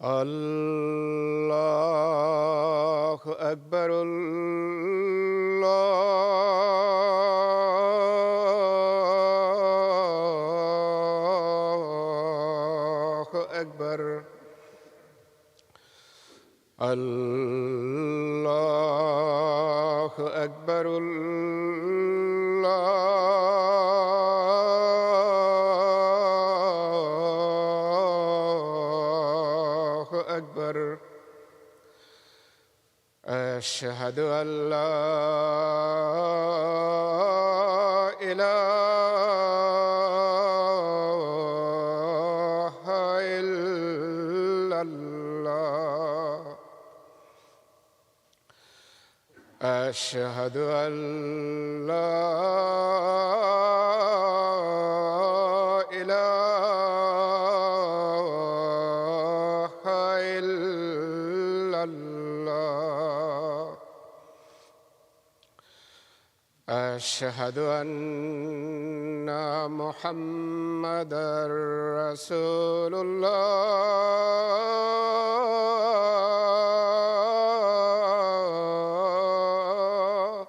الله أكبر الله أكبر الله أكبر الله أكبر أشهد أن لا إله إلا الله أشهد أن لا إله إلا الله أشهد أن محمدًا رسول الله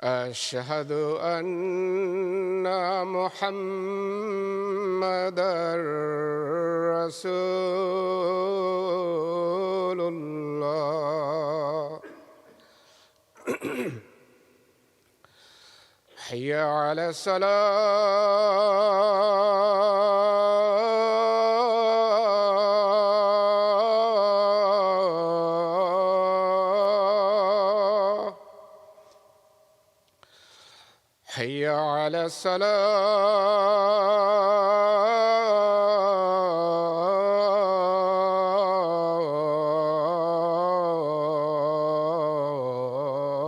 أشهد أن محمدًا رسول الله حي على الصلاة حي على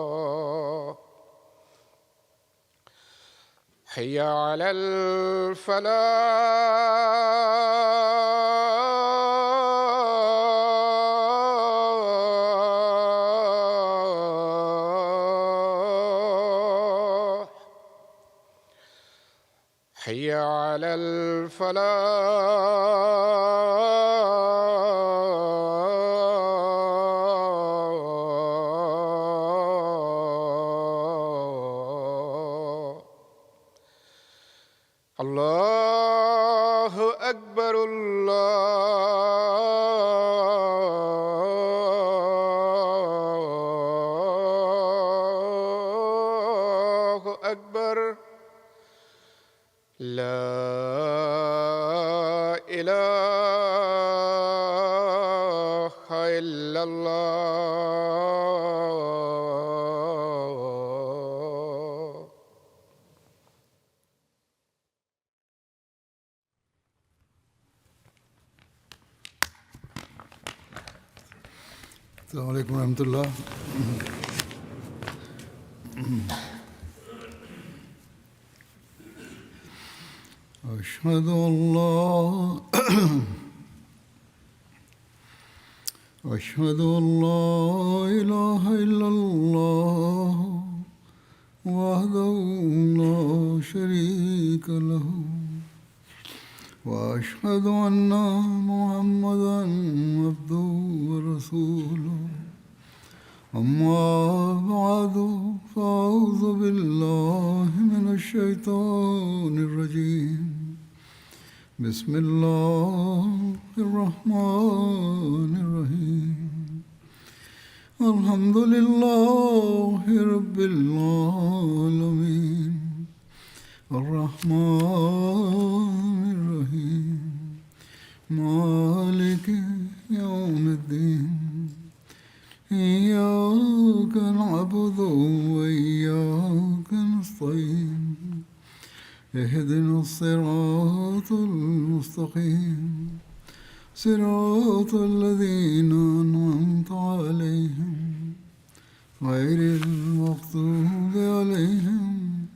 الصلاة حي على الفلاح حي على الفلاح الله أكبر الله أكبر لا إله إلا الله السلام عليكم ورحمة الله. أشهد أن لا إله إلا الله وحده لا شريك له وأشهد أن محمدًا عبده ورسوله أما بعد فأعوذ بالله من الشيطان الرجيم بسم الله الرحمن الرحيم الحمد لله رب العالمين الرحمن الرحيم مالك يوم الدين إياك نعبد وإياك نستعين اهدنا الصراط المستقيم صراط الذين أنعمت عليهم غير المغضوب عليهم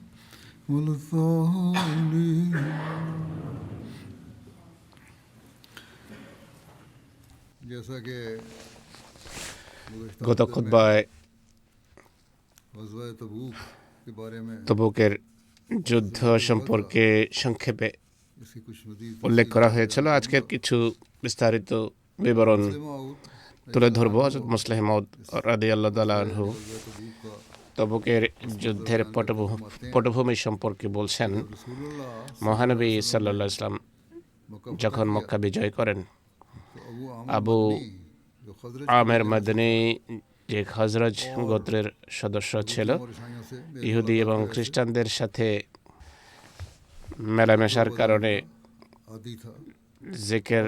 ولا الضالين जैसा कि গত খুতবায় गज़वा तबूक के बारे में তবুকের যুদ্ধ সম্পর্কে সংক্ষেপে इसकी कुछ मज़ीद উল্লেখ করা হয়েছিল। আজকের কিছু বিস্তারিত বিবরণ তুলে ধরব। হযরত মুসলিহ মাউদ রাদিয়াল্লাহু তাআলা আনহু তবুকের যুদ্ধের পটভূমি সম্পর্কে বলছেন, মহানবী সাল্লাল্লাহু আলাইহি ওয়াসাল্লাম যখন মক্কা বিজয় করেন, আবু আমের মাদনী যে খাজরাজ গোত্রের সদস্য ছিল, ইহুদি এবং খ্রিস্টানদের সাথে মেলামেশার কারণে आदि था জিকির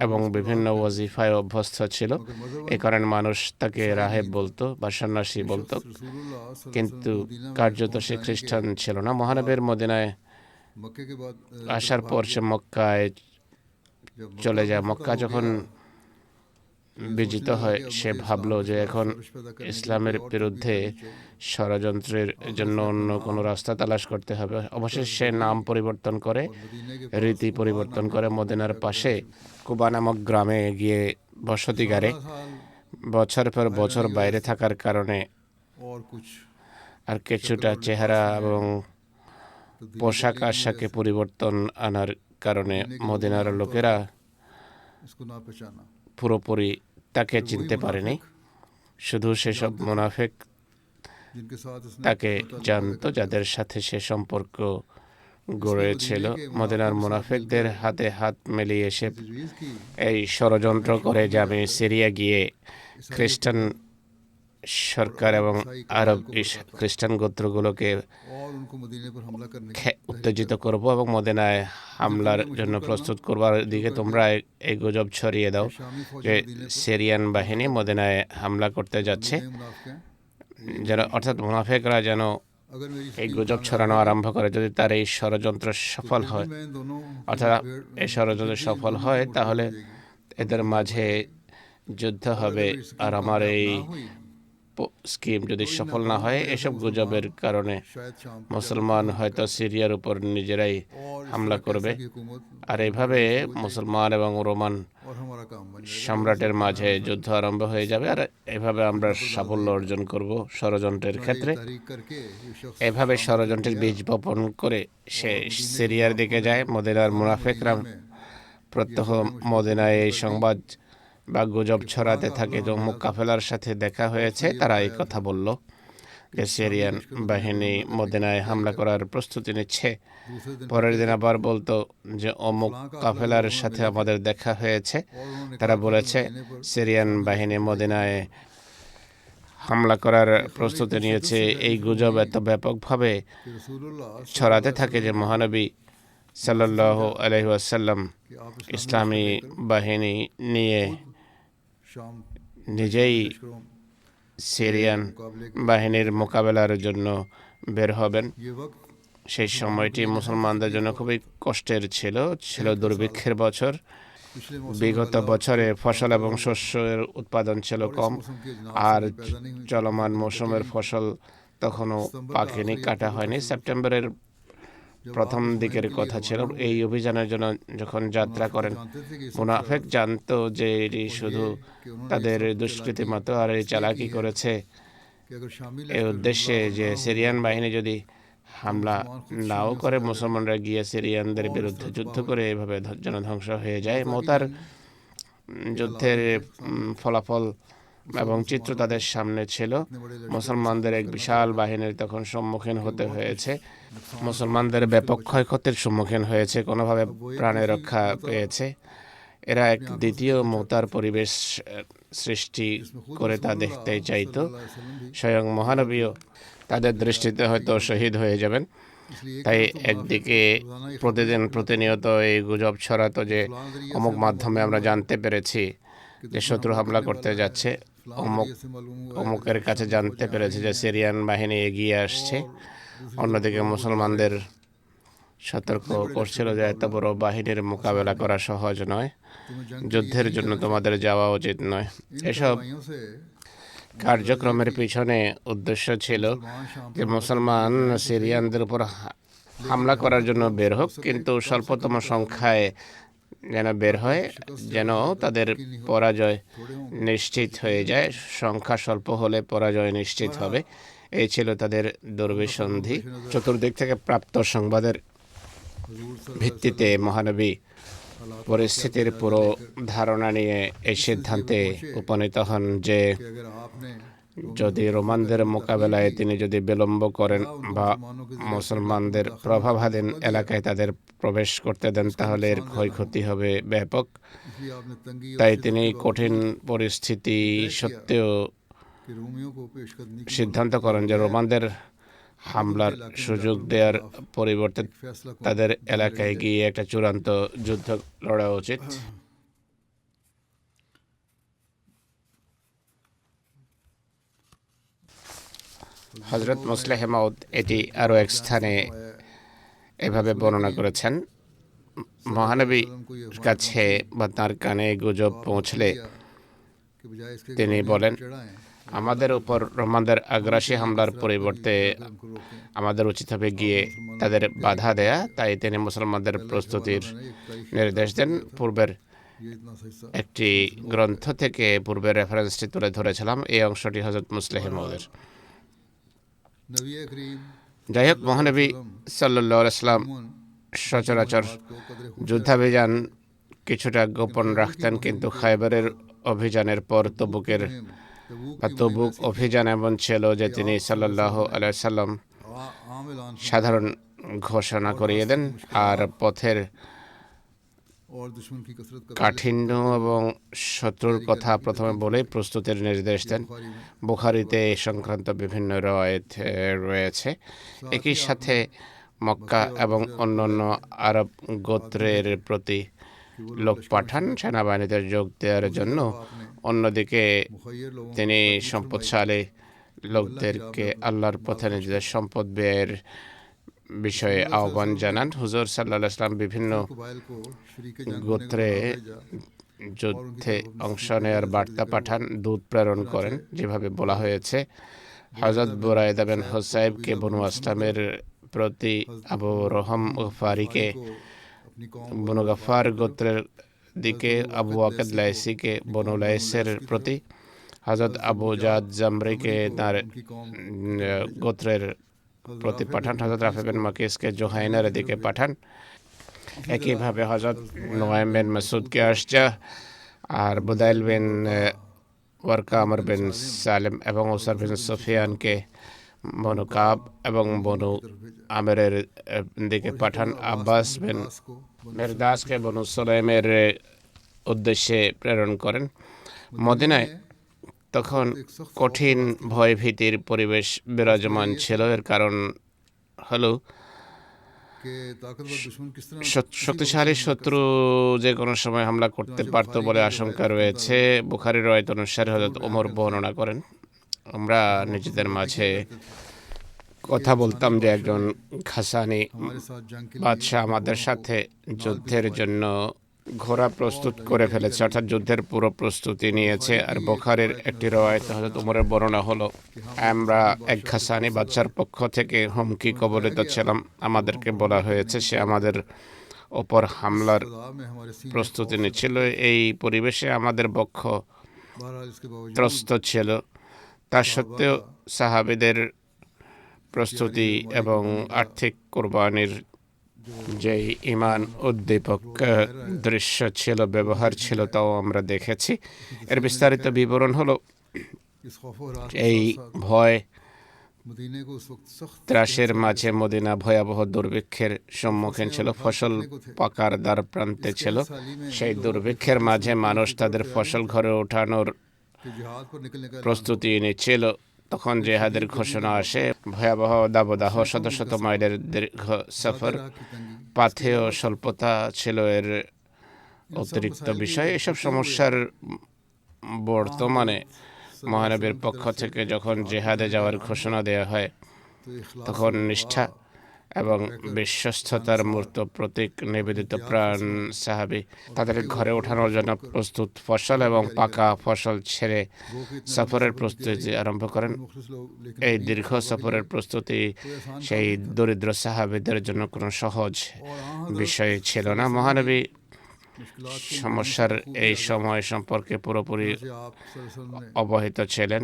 এবং বিভিন্ন ওয়াজিফায় অভ্যস্ত ছিল। এ কারণে মানুষ তাকে রাহেব বলতো বা সন্ন্যাসী বলতো, কিন্তু কার্যত সে খ্রিস্টান ছিল না। মহানবীর মদিনায় मक्के के बाद আসার পর সে মক্কায় চলে যায়। মক্কা যখন বিজিত হয়, সে ভাবলো যে এখন ইসলামের বিরুদ্ধে ষড়যন্ত্রের জন্য অন্য কোনো রাস্তা তালাশ করতে হবে। অবশেষে সে নাম পরিবর্তন করে, রীতি পরিবর্তন করে, মদিনার পাশে কুবা নামক গ্রামে গিয়ে বসতি গাড়ে। বছর পর বছর বাইরে থাকার কারণে और कुछ আর কিছুটা চেহারা এবং পোশাক আশাকে পরিবর্তন আনার কারণে মদিনার লোকেরা इसको ना पहचाना পুরোপুরি তাকে চিনতে পারেনি। শুধু সেসব মুনাফিক जिनके साथ उसने তাকে জানতো, যাদের সাথে সে সম্পর্ক গড়েছিল। মদিনার মুনাফিকদের হাতে হাত মিলিয়ে সে तजवीज़ की এই ষড়যন্ত্র করে যে আমি সিরিয়া গিয়ে খ্রিস্টান সরকার এবং আরব খ্রিস্টান গোত্রগুলোকে और उनको मदीने पर हमला करने की উত্তেজিত করব এবং মদিনায় হামলার জন্য প্রস্তুত করবার দিকে তোমরা এই গুজব ছড়িয়ে দাও शामी फौज যে সিরিয়ান বাহিনী মদিনায় হামলা করতে যাচ্ছে, मुनाफिक हैं। যেন অর্থাৎ মুনাফিকরা যেন अगर मेरी এই গুজব ছড়ানো আরম্ভ করে। যদি তার এই ষড়যন্ত্র সফল হয়, मैं इन दोनों অর্থাৎ এই ষড়যন্ত্র সফল হয়, তাহলে এদের মাঝে যুদ্ধ হবে। আর আমার এই স্কিম যদি সফল না হয়, এসব গুজবের কারণে शायद शाम মুসলমান হয়তো সিরিয়ার উপর নিজেরাই और হামলা করবে। की हुकूमत আর এইভাবে মুসলমান এবং রোমান और हमारा काम बन जाएगा। সম্রাটের মাঝে যুদ্ধ আরম্ভ হয়ে যাবে। আর এভাবে আমরা সাফল্য অর্জন করব ষড়যন্ত্রের ক্ষেত্রে। तारीख करके ये शख्स এভাবে ষড়যন্ত্রের বীজ বপন করে সে সিরিয়ার দিকে যায়। মদিনার মুনাফিকরা প্রত্যহ মদিনায় এই সংবাদ বা গুজব ছড়াতে থাকে যে অমুক কাফেলার সাথে দেখা হয়েছে, তারা এই কথা বলল যে সিরিয়ান বাহিনী মদিনায় হামলা করার প্রস্তুতি নিচ্ছে। दूसरे दिन পরের দিন আবার বলতো যে অমুক কাফেলার সাথে আমাদের দেখা হয়েছে, তারা বলেছে সিরিয়ান বাহিনী মদিনায় হামলা করার প্রস্তুতি নিয়েছে। এই গুজব এত ব্যাপকভাবে कि रसूलुल्लाह ছড়াতে থাকে যে মহানবী সাল্লাল্লাহু আলাইহি ওয়াসাল্লাম कि आप ইসলামী বাহিনী নিয়ে शाम নিজেই लश्करों সিরিয়ান मुकाबले বাহিনীর মোকাবেলার জন্য বের হবেন। ये वक्त সেই সময়টি মুসলমানদের জন্য খুবই কষ্টের ছিল দুর্ভিক্ষের বছর। पिछले বিগত বছরে ফসল এবং শস্যের উৎপাদন ছিল কম, मौसम के আর চলমান মৌসুমের ফসল তখনও পাকেনি, কাটা হয়নি। সেপ্টেম্বরের প্রথম দিকের কথা ছিল। এই অভিযানের জন্য যখন যাত্রা করেন, जानते थे कि মুনাফিক জানতো যে এটি শুধু তাদের দুষ্কৃতি মতো, আর এই চালাকি করেছে कि अगर शामिल এই উদ্দেশ্যে যে সিরিয়ান বাহিনী যদি হামলা নাও করে, মুসলমানরা গিয়ে সিরিয়ানদের বিরুদ্ধে যুদ্ধ করে এভাবে জনধ্বংস হয়ে যায়। মোতার যুদ্ধের ফলাফল এবং চিত্র তাদের সামনে ছিল। মুসলমানদের এক বিশাল বাহিনীর তখন সম্মুখীন হতে হয়েছে। মুসলমানদের ব্যাপক ক্ষয়ক্ষতির সম্মুখীন হয়েছে, কোনোভাবে প্রাণে রক্ষা পেয়েছে। এরা এক দ্বিতীয় মোতার পরিবেশ সৃষ্টি করে তা দেখতে চাইতো। স্বয়ং মহানবীও তাদের দৃষ্টিতে হয়তো শহীদ হয়ে যাবেন। তাই একদিকে প্রতিনিয়ত এই গুজব ছড়াতো যে অমুক মাধ্যমে আমরা জানতে পেরেছি যে শত্রু হামলা করতে যাচ্ছে, অমুকের কাছে জানতে পেরেছে যে সিরিয়ান বাহিনী এগিয়ে আসছে। অন্যদিকে মুসলমানদের সতর্ক করছিল যে এত বড় বাহিনীর মোকাবেলা করা সহজ নয়, যুদ্ধের জন্য তোমাদের যাওয়া উচিত নয়। এসব কার্যক্রমের পিছনে উদ্দেশ্য ছিল যে মুসলমান সিরিয়ানদের উপর হামলা করার জন্য বের হোক, কিন্তু স্বল্পতম সংখ্যায় যেন বের হয়, যেন তাদের পরাজয় নিশ্চিত হয়ে যায়। সংখ্যা স্বল্প হলে পরাজয় নিশ্চিত হবে, এই ছিল তাদের দুর্বিসন্ধি। চতুর্দিক থেকে প্রাপ্ত সংবাদের ভিত্তিতে মহানবী পরিস্থিতির পুরো ধারণা নিয়ে এই সিদ্ধান্তে উপনীত হন যে যদি রোমানদের মোকাবেলায় তিনি যদি বিলম্ব করেন বা মুসলমানদের প্রভাবাধীন এলাকায় তাদের প্রবেশ করতে দেন, তাহলে এর ক্ষয়ক্ষতি হবে ব্যাপক। তাই তিনি কঠিন পরিস্থিতি সত্ত্বেও সিদ্ধান্ত করেন যে রোমানদের হামলার সুযোগ দেওয়ার পরিবর্তে তাদের এলাকায় গিয়ে একটা চূড়ান্ত যুদ্ধ লড়া উচিত। হযরত মুসলিহ মাউদ এটি আরও এক স্থানে এভাবে বর্ণনা করেছেন, মহানবীর কাছে বা তাঁর কানে গুজব পৌঁছলে তিনি বলেন, আমাদের উপর রোমানদের আগ্রাসী হামলার পরিবর্তে আমাদের উচিত হবে গিয়ে তাদের বাধা দেয়া। তাই তিনি মুসলমানদের প্রস্তুতির নির্দেশ দেন। পূর্বের একটি গ্রন্থ থেকে পূর্বের রেফারেন্সটি তুলে ধরেছিলাম, এই অংশটি হযরত মুসলিহ মাউদের। যাই হোক, মহানবী সাল্লাল্লাহু আলাইহি ওয়াসাল্লাম সচরাচর যুদ্ধাভিযান কিছুটা গোপন রাখতেন, কিন্তু খায়বারের অভিযানের পর তবুক অভিযান এমন ছিল যে তিনি সাল্লাল্লাহু আলাইহি ওয়াসাল্লাম সাধারণ ঘোষণা করিয়ে দেন আর পথের কাঠিন্য এবং শত্রুর কথা প্রথমে বলে প্রস্তুতির নির্দেশ দেন। বুখারীতে এই সংক্রান্ত বিভিন্ন রওয়ায়াত রয়েছে। একই সাথে মক্কা এবং অন্যান্য আরব গোত্রের প্রতি লোক পাঠান সেনাবাহিনীতে যোগ দেওয়ার জন্য। অন্যদিকে তিনি সম্পদশালী লোকদেরকে আল্লাহর পথে নিজেদের সম্পদ ব্যয়ের বিষয়ে আহ্বান জানান। হুজুর সাল্লাল্লাহু আলাইহি ওয়াসাল্লাম বিভিন্ন গোত্রে যুদ্ধে অংশ নেওয়ার বার্তা পাঠান, দূত প্রেরণ করেন, যেভাবে বলা হয়েছে। হযরত বুরায়দা বিন হুসাইবকে বনু আসলামের প্রতি, আবু রহম গফারিকে বনু গফার গোত্রের দিকে, আবু ওয়াকিদ লাইসিকে বনু লাইসের প্রতি, হযরত আবু জাদ জামরিকে তার গোত্রের প্রতি পাঠান, হযরত রাফি বিন মাকিসকে জোহাইনার দিকে পাঠান। একইভাবে হযরত নুআইম বিন মাসউদকে আশজা আর বুদাইল বিন ওয়ারকা, আমর বিন সালেম এবং উসার বিন সুফিয়ানকে বনু কাব এবং বনু আমেরের দিকে পাঠান। আব্বাস বিন মিরদাসকে বনু সুলাইমের উদ্দেশ্যে প্রেরণ করেন। মদিনায় তখন কঠিন ভয়ভীতির পরিবেশ বিরাজমান ছিল। এর কারণ হলো শক্তিশালী শত্রু যে কোনো সময় হামলা করতে পারত বলে আশঙ্কা রয়েছে। বুখারীর রওয়ায়াত অনুসারে হযরত ওমর বর্ণনা করেন, আমরা নিজেদের মাঝে কথা বলতাম যে একজন ঘাসানি বাদশাহ আমাদের সাথে যুদ্ধের জন্য ঘোড়া প্রস্তুত করে ফেলেছে, অর্থাৎ যুদ্ধের পুরো প্রস্তুতি নিয়েছে। আর বুখারীর একটি রওয়ায়াতে হযরত ওমরের বর্ণনা হলো, আমরা এক ঘাসানি বাদশার পক্ষ থেকে হুমকি কবলিত ছিলাম। আমাদেরকে বলা হয়েছে সে আমাদের ওপর হামলার প্রস্তুতি নিচ্ছিল। এই পরিবেশে আমাদের পক্ষ ত্রস্ত ছিল। তা সত্ত্বেও সাহাবীদের প্রস্তুতি এবং আর্থিক কোরবানির যে ঈমান উদ্দীপক দৃশ্য ছিল, ব্যবহার ছিল, তাও আমরা দেখেছি। এর বিস্তারিত বিবরণ হলো, এই ভয় ত্রাসের মাঝে মদিনা ভয়াবহ দুর্ভিক্ষের সম্মুখীন ছিল। ফসল পাকার দ্বার প্রান্তে ছিল। সেই দুর্ভিক্ষের মাঝে মানুষ তাদের ফসল ঘরে ওঠানোর প্রস্তুতি নিচ্ছিল। তখন জিহাদের ঘোষণা আসে। ভয়াবহ দাবদাহ, শত শত মাইলের দীর্ঘ সফর, পাথেয় স্বল্পতা ছিল এর অতিরিক্ত বিষয়। এসব সমস্যার বর্তমানে মহানবীর পক্ষ থেকে যখন জিহাদে যাওয়ার ঘোষণা দেওয়া হয়, তখন নিষ্ঠা এবং বিশ্বস্ততার মূর্ত প্রতীক নিবেদিত প্রাণ সাহাবী তাদের ঘরে ওঠানোর জন্য প্রস্তুত ফসল এবং পাকা ফসল ছেড়ে সফরের প্রস্তুতি আরম্ভ করেন। मुखलिस लोग लेकिन এই দীর্ঘ সফরের প্রস্তুতি সেই দরিদ্র সাহাবীদের জন্য কোনো সহজ বিষয় ছিল না। মহানবী সমস্যার এই সময় সম্পর্কে পুরোপুরি से आप सल्लल्लाहु अलैहि অবহিত ছিলেন।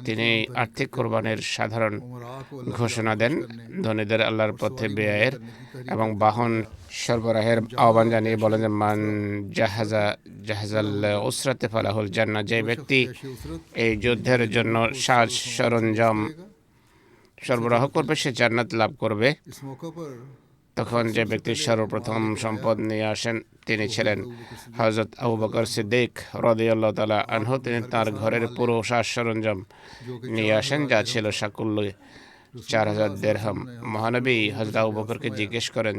তিনি আর্থিক কোরবানির সাধারণ ঘোষণা দেন, ধনীদের আল্লাহর পথে ব্যয়ের এবং বাহন সরবরাহের আহ্বান জানিয়ে বলেন যে মান জাহাজাল উসরাতে ফালাহুল জান্নাহ, যে ব্যক্তি এই যুদ্ধের জন্য সাজ সরঞ্জাম সরবরাহ করবে সে জান্নাত লাভ করবে। इस मौके पर তখন যে ব্যক্তি সর্বপ্রথম সম্পদ নিয়ে আসেন তিনি ছিলেন হযরত আবু বকর সিদ্দিক রাদিয়াল্লাহু তাআলা আনহু। তিনি তার ঘরের পুরো সাজ সরঞ্জাম নিয়ে আসেন, যা ছিল সাকুল্য 4000 দিরহাম। মহানবী হযরত আবু বকরকে জিজ্ঞেস করেন,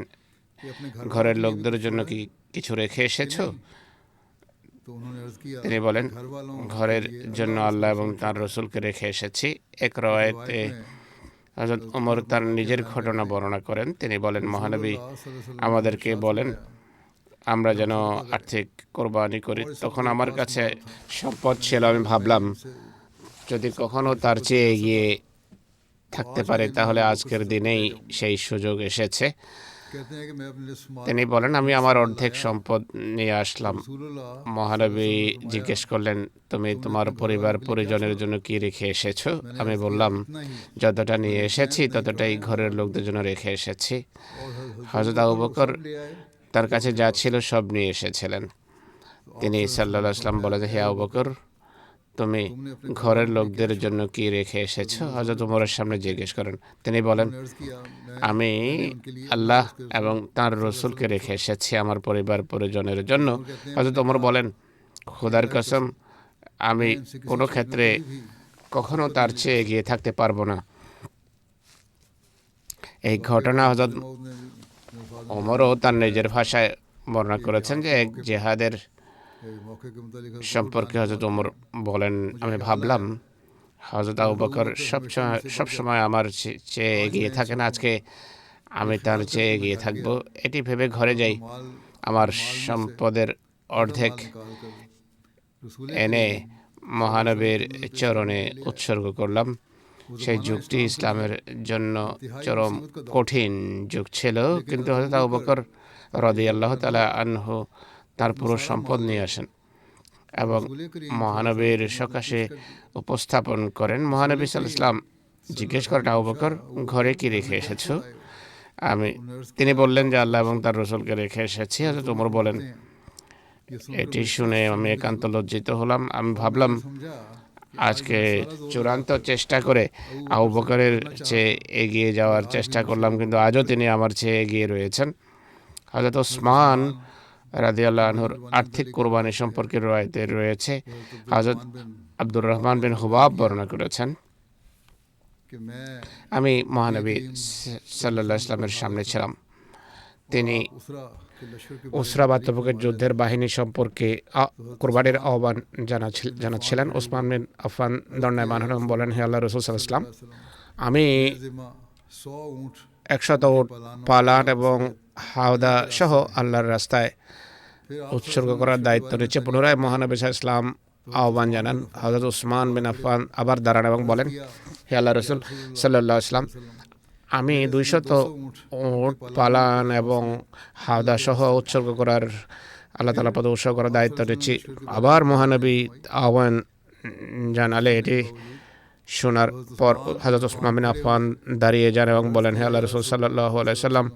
कि अपने घर ঘরের লোকদের জন্য কি কিছু রেখে এসেছো? तो उन्होंने अर्ज किया তিনি বলেন, घर वालों ঘরের জন্য আল্লাহ এবং তার রসুলকে রেখে এসেছি। এক রওয়ায়াতে হযরত ওমর তার নিজের ঘটনা বর্ণনা করেন। তিনি বলেন, মহানবী আমাদেরকে বলেন আমরা যেন আর্থিক কোরবানি করি। তখন আমার কাছে সম্পদ ছিল, আমি ভাবলাম যদি কখনো তার চেয়ে এগিয়ে থাকতে পারে তাহলে আজকের দিনেই সেই সুযোগ এসেছে। कहते हैं कि मैं अपने लिए स्मार्ट তিনি বলেন, আমি আমার অর্ধেক সম্পদ নিয়ে আসলাম। रसूलुल्लाह মহানবী জিজ্ঞেস করলেন, তুমি তোমার পরিবার পরিজনের জন্য কি রেখে এসেছো? আমি বললাম, যতটা নিয়ে এসেছি ততটাই ঘরের লোকদের জন্য রেখে এসেছি। হযরত আবু বকর ले आए তার কাছে যা ছিল সব নিয়ে এসেছিলেন। তিনি সাল্লাল্লাহু আলাইহি ওয়াসাল্লাম বলেন, হে আবু বকর, তুমি ঘরের লোকদের জন্য কি রেখে এসেছো? হযরত ওমরের সামনে জিজ্ঞেস করেন। তিনি বলেন, अर्ज किया मैं আমি আল্লাহ এবং তার রসুলকে রেখে এসেছি আমার পরিবার পরিজনের জন্য। হযরত ওমর বলেন, খোদার কসম আমি কোনো ক্ষেত্রে কখনো তার চেয়ে এগিয়ে থাকতে পারবো না। এই ঘটনা হযরত ওমরও তার নিজের ভাষায় বর্ণনা করেছেন যে এক জেহাদের मौके के मुतालिक সম্পর্কে হযরত ওমর বলেন, আমি ভাবলাম হযরত আবু বকর সবসময় আমার চেয়ে এগিয়ে থাকেন, আজকে আমি তার চেয়ে এগিয়ে থাকবো। এটি ভেবে ঘরে যাই, माल আমার সম্পদের অর্ধেক निकाल कर रसूल এনে মহানবীর চরণে উৎসর্গ করলাম। সেই যুগটি ইসলামের জন্য চরম কঠিন যুগ ছিল, কিন্তু হযরত আবু বকর রাদিয়াল্লাহু তাআলা আনহু তার পুরো সম্পদ নিয়ে আসেন এবং মহানবীর সকাশে উপস্থাপন করেন। মহানবী সাল্লাল্লাহু আলাইহি ওয়াসাল্লাম জিজ্ঞেস করেন, আবু বকর ঘরে কি রেখে এসেছো? তিনি বললেন যে আল্লাহ এবং তার রসুলকে রেখে এসেছি। হযরত ওমর বলেন, এটি শুনে আমি একান্ত লজ্জিত হলাম। আমি ভাবলাম समझा আজকে চূড়ান্ত চেষ্টা করে আবু বকরের চেয়ে এগিয়ে যাওয়ার চেষ্টা করলাম, কিন্তু আজও তিনি আমার চেয়ে এগিয়ে রয়েছেন। হযরত ওসমান রাদিয়াল্লাহু আনহুর আর্থিক কোরবানি সম্পর্কে রওয়ায়াতে রয়েছে। হযরত আব্দুর রহমান বিন হুবাব বর্ণনা করেছেন, कि मैं আমি মহানবী সাল্লাল্লাহু আলাইহি ওয়াসাল্লামের সামনে ছিলাম। তিনি उसरा के लश्कर के উসরা বা তবুকের যুদ্ধের বাহিনী সম্পর্কে কোরবানির আহ্বান জানাচ্ছিলেন। ওসমান বিন আফফান দণ্ডায়মান হলেন, বলেন, হে আল্লাহর রাসূল সাল্লাল্লাহু আলাইহি ওয়াসাল্লাম, আমি जिम्मा 100 ऊंट 100 উট পালান এবং হাওদা সহ আল্লাহর রাস্তায় উৎসর্গ করার দায়িত্ব নিচ্ছে। পুনরায় মহানবী সাল্লাল্লাহু আলাইহি ওয়াসাল্লাম আহ্বান জানান। হযরত ওসমান বিন আফফান আবার দাঁড়ান এবং বলেন, হে আল্লাহর রাসূল সাল্লাল্লাহু আলাইহি ওয়াসাল্লাম, আমি 200 উট পালান এবং হাওদা সহ উৎসর্গ করার আল্লাহ তাআলার পথে উৎসর্গ করার দায়িত্ব নিচ্ছি। আবার মহানবী আহ্বান জানালে এটি শোনার পর হযরত ওসমান বিন আফফান দাঁড়িয়ে যান এবং বলেন, হে আল্লাহর রাসূল সাল্লাল্লাহু আলাইহি ওয়াসাল্লাম,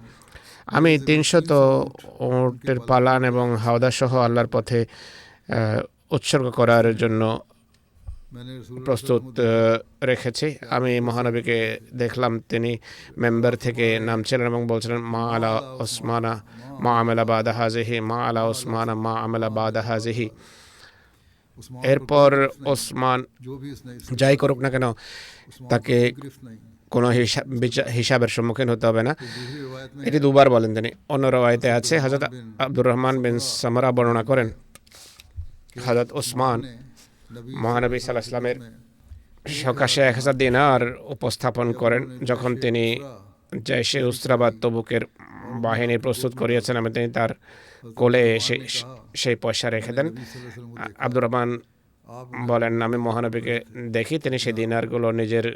আমি 300 উটের পালান এবং হাওদা সহ আল্লাহর পথে উৎসর্গ করার জন্য मैंने रसूल প্রস্তুত রেখেছি। আমি মহানবীকে দেখলাম তিনি মেম্বার থেকে নামছিলেন এবং বলছিলেন, মা আলা ওসমানা মা আমেলা বাদা হাজিহি, মা আলা ওসমানা মা আমেলা বাদা হাজিহি। उस्मान এরপর ওসমান जो भी इसने যাই করুক না কেন उस्मान তাকে को गिरफ्त नहीं। কোনো হিসাবের সম্মুখীন হতে হবে না। दूसरी रिवायत में এটি দুবার বলেন তিনি। অন্য রওয়ায়াতে আছে, হযরত আব্দুর রহমান বিন সামরা বর্ণনা করেন, হযরত ওসমান नबी মহানবী সাল্লাল্লাহু আলাইহি ওয়াসাল্লামের সকাশে 1000 দিনার উপস্থাপন করেন। যখন তিনি জয়শে উসরা বা তবুকের বাহিনী প্রস্তুত করিয়েছেন এবং তিনি তার কোলে সেই পয়সা রেখে দেন। আব্দুর রহমান বলেন, আমি মহানবীকে দেখি তিনি সেই দিনারগুলো নিজের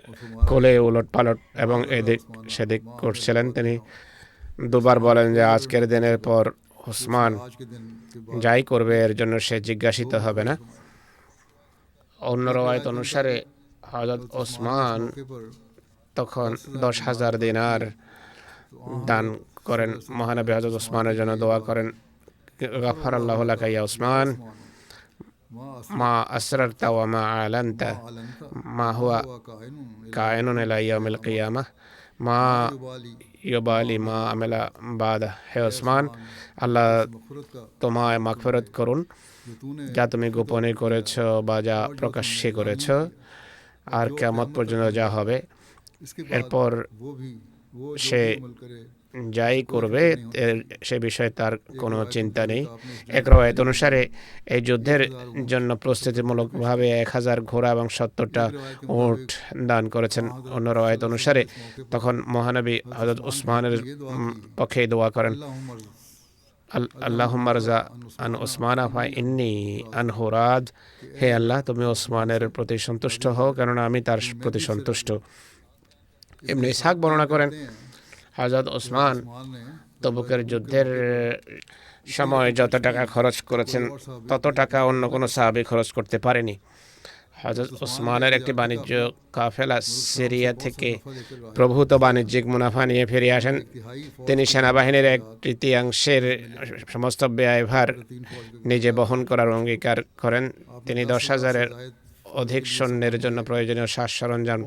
কোলে উলট পালট এবং এদিক সেদিক করছিলেন। তিনি দুবার বলেন যে আজকের দিনের পর ওসমান যাই করবে এর জন্য সে জিজ্ঞাসিত হবে না। অন্য রওয়ায়াত অনুসারে হযরত ওসমান তখন 10,000 দিনার দান করেন। মহানবী হযরত ওসমানের জন্য দোয়া করেন, গাফারাল্লাহু লাকা ইয়া ওসমান মা আসরারতা ওয়া মা আলানতা মা হুয়া কায়নুন ইলা ইয়াউমিল কিয়ামাহ মা ইউবালি মা আমিলা বাদা। হে ওসমান, আল্লাহ তোমায় মাগফিরাত করুন যা তুমি গোপনে করেছ বা যা প্রকাশ্যে করেছ, আর কিয়ামত পর্যন্ত যা হবে। এরপর সে যাই করবে সে বিষয়ে তার কোনো চিন্তা নেই। এক রওয়ায়াত অনুসারে এই যুদ্ধের জন্য প্রস্তুতিমূলকভাবে 1000 ঘোড়া এবং 70টা উট দান করেছেন। অন্য রওয়ায়াত অনুসারে তখন মহানবী হযরত ওসমানের পক্ষে দোয়া করেন, আল্লাহুম্মা রযা আন ওসমানা ফা ইন্নী আনহু রাদ। হে আল্লাহ, তুমি ওসমানের প্রতি সন্তুষ্ট হও, কেননা আমি তার প্রতি সন্তুষ্ট। ইবনে ইসহাক বর্ণনা করেন, হযরত ওসমান তবুকের যুদ্ধের সময় যত টাকা খরচ করেছেন তত টাকা অন্য কোনো সাহাবী খরচ করতে পারেনি। হযরত ওসমানের একটি বাণিজ্য কাফেলা সিরিয়া থেকে প্রভূত বাণিজ্যিক মুনাফা নিয়ে ফিরে আসেন। তিনি সেনাবাহিনীর 1/3 সমস্ত ব্যয়ভার নিজে বহন করার অঙ্গীকার করেন। তিনি 10,000-এর অধিক সৈন্যের জন্য প্রয়োজনীয় সাজ সরঞ্জাম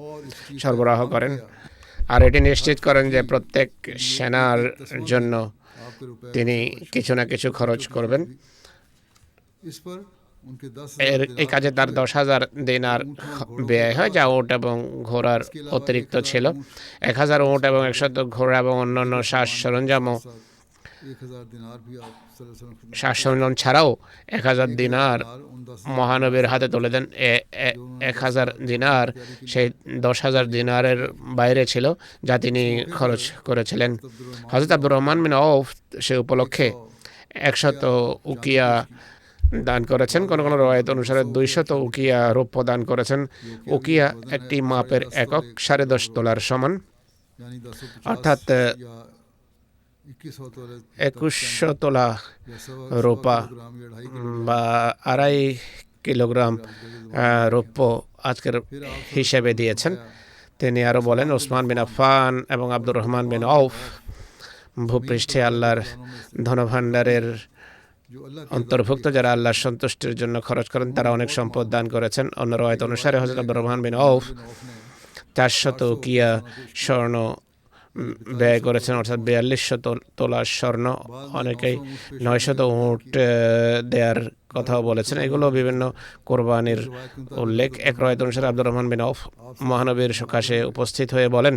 সরবরাহ করেন, আর এটি নিশ্চিত করেন যে প্রত্যেক সেনার জন্য তিনি কিছু না কিছু খরচ করবেন। এই কাজে তার 10,000 দিনার ব্যয় হয়, যা উট এবং ঘোড়ার অতিরিক্ত ছিল। 1000 উট এবং 100 ঘোড়া এবং অন্যান্য সাজ সরঞ্জাম ছাড়াও 1000 দিনার মহানবীর হাতে তুলে দেন। 1000 দিনার সেই 10,000 দিনারের বাইরে ছিল যা তিনি খরচ করেছিলেন। হযরত আব্দুর রহমান বিন আউফ সে উপলক্ষে 100 উকিয়া দান করেছেন। কোন কোন রওয়ায়াত অনুসারে 200 উকিয়া রৌপ্য দান করেছেন। উকিয়া একটি মাপের একক 10.5 তোলার সমান, অর্থাৎ 2100 তোলা রূপা বা 2.5 কিলোগ্রাম রৌপ্য আজকের হিসেবে দিয়েছেন। তিনি আরো বলেন, ওসমান বিন আফফান এবং আব্দুর রহমান বিন আউফ ভূপৃষ্ঠে আল্লাহর ধনভাণ্ডারের অন্তর্ভুক্ত, যারা আল্লাহর সন্তুষ্টির জন্য খরচ করেন তারা অনেক সম্পদ দান করেছেন। অন্য রওয়ায়াত অনুসারে হযরত আব্দুর রহমান বিন আউফ 400 উকিয়া স্বর্ণ ব্যয় করেছেন, অর্থাৎ 4200 তোলা স্বর্ণ। অনেকেই 900 উট দেওয়ার কথাও বলেছেন। এগুলো বিভিন্ন কোরবানির উল্লেখ। এক রওয়ায়াত অনুসারে আব্দুর রহমান বিন আউফ মহানবীর সকাশে উপস্থিত হয়ে বলেন,